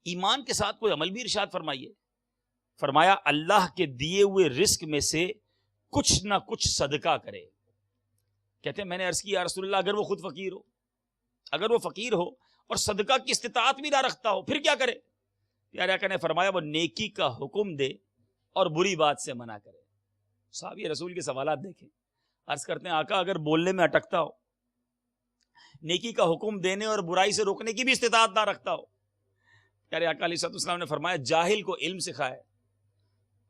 ایمان کے ساتھ کوئی عمل بھی ارشاد فرمائیے. فرمایا, اللہ کے دیے ہوئے رزق میں سے کچھ نہ کچھ صدقہ کرے. کہتے ہیں میں نے عرض کی یا رسول اللہ, اگر وہ خود فقیر ہو, اگر وہ فقیر ہو اور صدقہ کی استطاعت بھی نہ رکھتا ہو، پھر کیا کرے؟ پیارے آقا نے فرمایا وہ نیکی کا حکم دے اور بری بات سے منع کرے۔ صحابی رسول کے سوالات دیکھیں، عرض کرتے ہیں آقا اگر بولنے میں اٹکتا ہو، نیکی کا حکم دینے اور برائی سے روکنے کی بھی استطاعت نہ رکھتا ہو، پیارے آقا علیہ السلام نے فرمایا جاہل کو علم سکھائے۔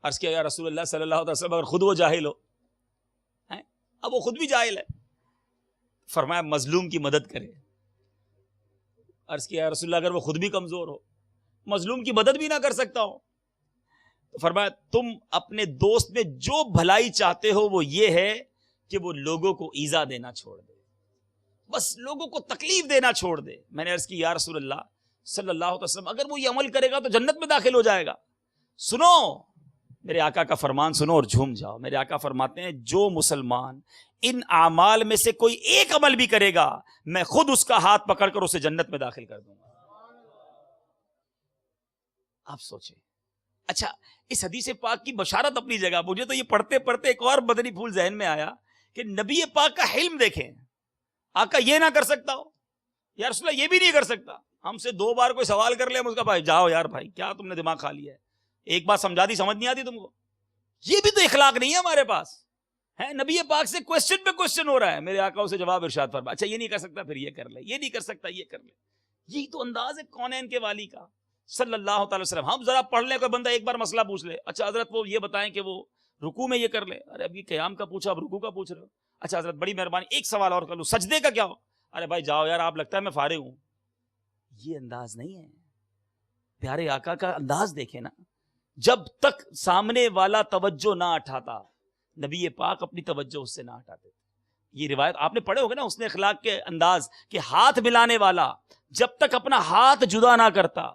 عرض کیا یا رسول اللہ صلی اللہ علیہ وسلم اگر خود وہ جاہل ہو، اب وہ خود بھی جاہل ہے، فرمایا مظلوم کی مدد کرے۔ عرض کیا یا رسول اللہ اگر وہ خود بھی کمزور ہو، مظلوم کی مدد بھی نہ کر سکتا ہو، تو فرمایا تم اپنے دوست میں جو بھلائی چاہتے ہو وہ یہ ہے کہ وہ لوگوں کو ایذا دینا چھوڑ دے، بس لوگوں کو تکلیف دینا چھوڑ دے۔ میں نے عرض کی یا رسول اللہ صلی اللہ علیہ وسلم اگر وہ یہ عمل کرے گا تو جنت میں داخل ہو جائے گا۔ سنو میرے آقا کا فرمان سنو اور جھوم جاؤ۔ میرے آقا فرماتے ہیں جو مسلمان ان اعمال میں سے کوئی ایک عمل بھی کرے گا میں خود اس کا ہاتھ پکڑ کر اسے جنت میں داخل کر دوں گا۔ آپ سوچیں، اچھا اس حدیث پاک کی بشارت اپنی جگہ، مجھے تو یہ پڑھتے پڑھتے ایک اور مدنی پھول ذہن میں آیا کہ نبی پاک کا حلم دیکھیں۔ آقا یہ نہ کر سکتا ہو، یا رسول اللہ یہ بھی نہیں کر سکتا، ہم سے 2 بار کوئی سوال کر لے ہم اس کا بھائی جاؤ یار بھائی کیا تم نے دماغ کھا لیا ہے، ایک بات سمجھا دی سمجھ نہیں آتی تم کو، یہ بھی تو اخلاق نہیں ہے ہمارے پاس ہے۔ نبی پاک سے کوسچن پہ کوسچن ہو رہا ہے، میرے آقا اسے جواب ارشاد فرما، اچھا یہ نہیں کر سکتا پھر یہ کر لے، یہ نہیں کر سکتا یہ کر لے۔ یہی تو انداز ہے کونین کے والی کا صلی اللہ تعالی وسلم۔ ہم ذرا پڑھ لیں، کوئی بندہ ایک بار مسئلہ پوچھ لے، اچھا حضرت وہ یہ بتائیں کہ وہ رکوع میں یہ کر لے، ارے اب یہ قیام کا پوچھا اب رکوع کا پوچھ رہے ہو، اچھا حضرت بڑی مہربانی ایک سوال اور کر لوں، سجدے کا کیا ہو، ارے بھائی جاؤ یار آپ لگتا ہے میں فارغ ہوں۔ یہ انداز نہیں ہے۔ پیارے آقا کا انداز دیکھیں نا، جب تک سامنے والا توجہ نہ اٹھاتا نبی پاک اپنی توجہ اس سے نہ ہٹاتے۔ یہ روایت آپ نے پڑھے ہوگے نا حسن اخلاق کے انداز کہ ہاتھ ملانے والا جب تک اپنا ہاتھ جدا نہ کرتا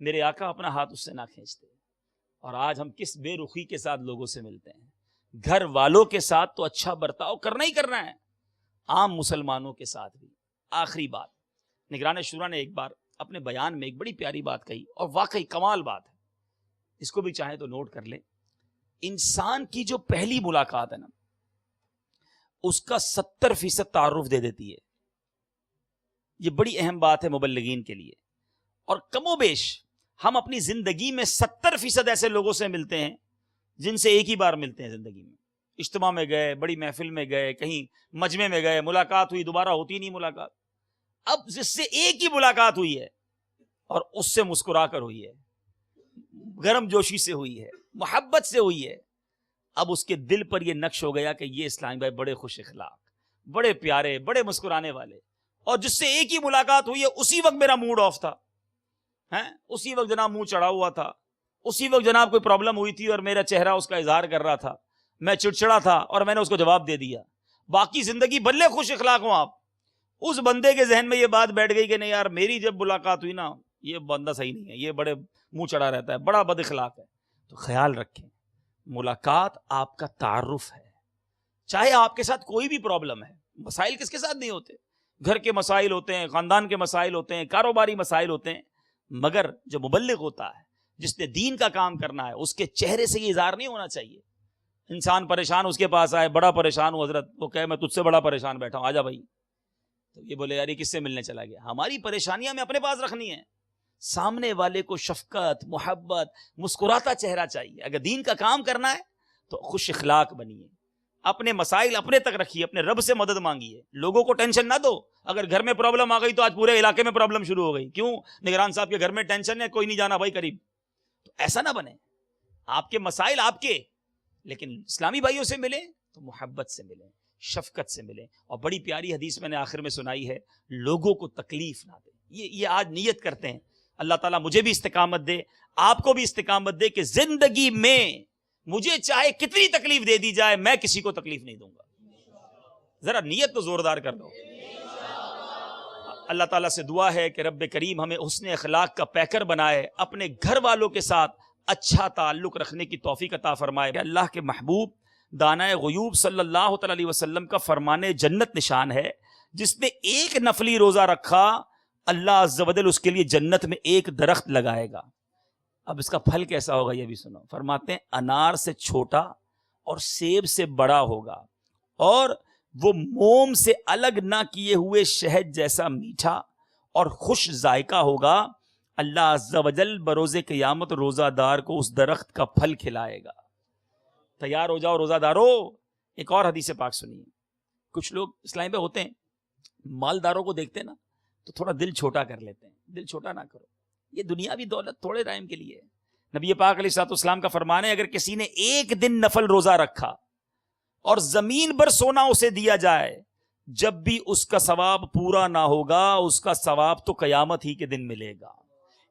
میرے آقا اپنا ہاتھ اس سے نہ کھینچتے۔ اور آج ہم کس بے رخی کے ساتھ لوگوں سے ملتے ہیں، گھر والوں کے ساتھ تو اچھا برتاؤ کرنا ہی کرنا ہے، عام مسلمانوں کے ساتھ بھی۔ آخری بات، نگران شورا نے ایک بار اپنے بیان میں ایک بڑی پیاری بات کہی اور واقعی کمال بات ہے، اس کو بھی چاہیں تو نوٹ کر لیں۔ انسان کی جو پہلی ملاقات ہے نا اس کا 70% تعارف دے دیتی ہے۔ یہ بڑی اہم بات ہے مبلغین کے لیے، اور کم و بیش ہم اپنی زندگی میں 70% ایسے لوگوں سے ملتے ہیں جن سے ایک ہی بار ملتے ہیں زندگی میں، اجتماع میں گئے، بڑی محفل میں گئے، کہیں مجمع میں گئے، ملاقات ہوئی، دوبارہ ہوتی نہیں ملاقات۔ اب جس سے ایک ہی ملاقات ہوئی ہے اور اس سے مسکرا کر ہوئی ہے، گرم جوشی سے ہوئی ہے، محبت سے ہوئی ہے، اب اس کے دل پر یہ نقش ہو گیا کہ یہ اسلامی بھائی بڑے خوش اخلاق، بڑے پیارے، بڑے مسکرانے والے، اور جس سے ایک ہی ملاقات ہوئی ہے اسی وقت میرا موڈ آف تھا، اسی وقت جناب منہ چڑھا ہوا تھا، اسی وقت جناب کوئی پرابلم ہوئی تھی اور میرا چہرہ اس کا اظہار کر رہا تھا، میں چڑچڑا تھا اور میں نے اس کو جواب دے دیا، باقی زندگی بھلے خوش اخلاق ہوں آپ، اس بندے کے ذہن میں یہ بات بیٹھ گئی کہ نہیں یار میری جب ملاقات ہوئی نا یہ بندہ صحیح نہیں ہے، یہ بڑے منہ چڑھا رہتا ہے، بڑا بد اخلاق ہے۔ تو خیال رکھیں ملاقات آپ کا تعارف ہے، چاہے آپ کے ساتھ کوئی بھی پرابلم ہے، مسائل کس کے ساتھ نہیں ہوتے، گھر کے مسائل ہوتے ہیں، خاندان کے مسائل ہوتے ہیں، کاروباری مسائل ہوتے ہیں، مگر جو مبلغ ہوتا ہے جس نے دین کا کام کرنا ہے اس کے چہرے سے یہ اظہار نہیں ہونا چاہیے۔ انسان پریشان اس کے پاس آئے، بڑا پریشان ہوں حضرت، وہ کہے میں تجھ سے بڑا پریشان بیٹھا ہوں، آجا بھائی، تو یہ بولے یار یہ کس سے ملنے چلا گیا؟ ہماری پریشانیاں ہمیں اپنے پاس رکھنی ہے، سامنے والے کو شفقت، محبت، مسکراتا چہرہ چاہیے۔ اگر دین کا کام کرنا ہے تو خوش اخلاق بنیے، اپنے مسائل اپنے تک رکھیے، اپنے رب سے مدد مانگیے، لوگوں کو ٹینشن نہ دو۔ اگر گھر میں پرابلم آ گئی تو آج پورے علاقے میں پرابلم شروع ہو گئی، کیوں؟ نگران صاحب کے گھر میں ٹینشن ہے، کوئی نہیں جانا بھائی قریب، تو ایسا نہ بنے۔ آپ کے مسائل آپ کے، لیکن اسلامی بھائیوں سے ملیں تو محبت سے ملیں، شفقت سے ملیں، اور بڑی پیاری حدیث میں نے آخر میں سنائی ہے، لوگوں کو تکلیف نہ دیں۔ یہ آج نیت کرتے ہیں، اللہ تعالیٰ مجھے بھی استقامت دے، آپ کو بھی استقامت دے کہ زندگی میں مجھے چاہے کتنی تکلیف دے دی جائے میں کسی کو تکلیف نہیں دوں گا۔ ذرا نیت تو زوردار کر دو۔ اللہ تعالیٰ سے دعا ہے کہ رب کریم ہمیں حسن اخلاق کا پیکر بنائے، اپنے گھر والوں کے ساتھ اچھا تعلق رکھنے کی توفیق عطا فرمائے۔ کہ اللہ کے محبوب دانائے غیوب صلی اللہ تعالی علیہ وسلم کا فرمان جنت نشان ہے، جس نے ایک نفلی روزہ رکھا اللہ عز و جل اس کے لیے جنت میں ایک درخت لگائے گا۔ اب اس کا پھل کیسا ہوگا یہ بھی سنو، فرماتے ہیں انار سے چھوٹا اور سیب سے بڑا ہوگا، اور وہ موم سے الگ نہ کیے ہوئے شہد جیسا میٹھا اور خوش ذائقہ ہوگا، اللہ عز و جل بروز قیامت روزہ دار کو اس درخت کا پھل کھلائے گا۔ تیار ہو جاؤ روزہ دارو۔ ایک اور حدیث پاک سنیے۔ کچھ لوگ اسلام پہ ہوتے ہیں، مالداروں کو دیکھتے ہیں نا تو تھوڑا دل چھوٹا کر لیتے ہیں۔ دل چھوٹا نہ کرو، یہ دنیاوی دولت تھوڑے ٹائم کے لیے ہے۔ نبی پاک علیہ الصلوۃ والسلام کا فرمان ہے، اگر کسی نے ایک دن نفل روزہ رکھا اور زمین پر سونا اسے دیا جائے، جب بھی اس کا ثواب پورا نہ ہوگا، اس کا ثواب تو قیامت ہی کے دن ملے گا۔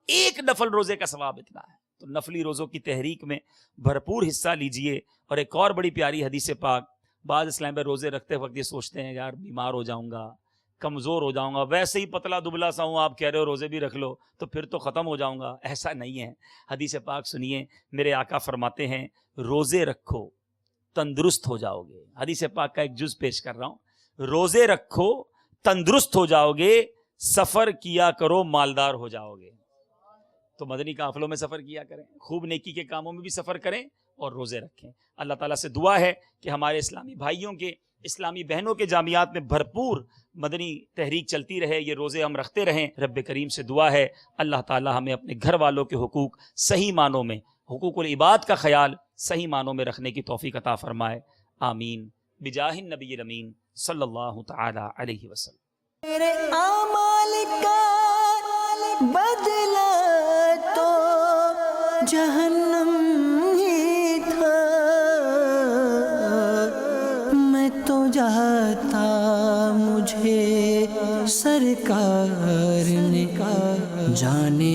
ایک نفل روزے کا ثواب اتنا ہے۔ تو نفلی روزوں کی تحریک میں بھرپور حصہ لیجئے۔ اور ایک اور بڑی پیاری حدیث پاک، بعض اسلام میں روزے رکھتے وقت یہ سوچتے ہیں یار بیمار ہو جاؤں گا، کمزور ہو جاؤں گا، ویسے ہی پتلا دبلا سا ہوں، آپ کہہ رہے ہو روزے بھی رکھ لو تو پھر تو ختم ہو جاؤں گا۔ ایسا نہیں ہے۔ حدیث پاک سنیے، میرے آقا فرماتے ہیں روزے رکھو تندرست ہو جاؤ گے۔ حدیث پاک کا ایک جز پیش کر رہا ہوں، روزے رکھو تندرست ہو جاؤ گے، سفر کیا کرو مالدار ہو جاؤ گے۔ تو مدنی قافلوں میں سفر کیا کریں، خوب نیکی کے کاموں میں بھی سفر کریں اور روزے رکھیں۔ اللہ تعالیٰ سے دعا ہے کہ ہمارے اسلامی بھائیوں کے، اسلامی بہنوں کے جامعات میں بھرپور مدنی تحریک چلتی رہے، یہ روزے ہم رکھتے رہیں۔ رب کریم سے دعا ہے اللہ تعالیٰ ہمیں اپنے گھر والوں کے حقوق صحیح معنوں میں، حقوق العباد کا خیال صحیح معنوں میں رکھنے کی توفیق عطا فرمائے، آمین بجاہ النبی الامین صلی اللہ تعالی علیہ وسلم۔ میرے اعمال کا بدلہ تو جہنم ہی تھا، میں تو جاتا مجھے سرکار نے جانے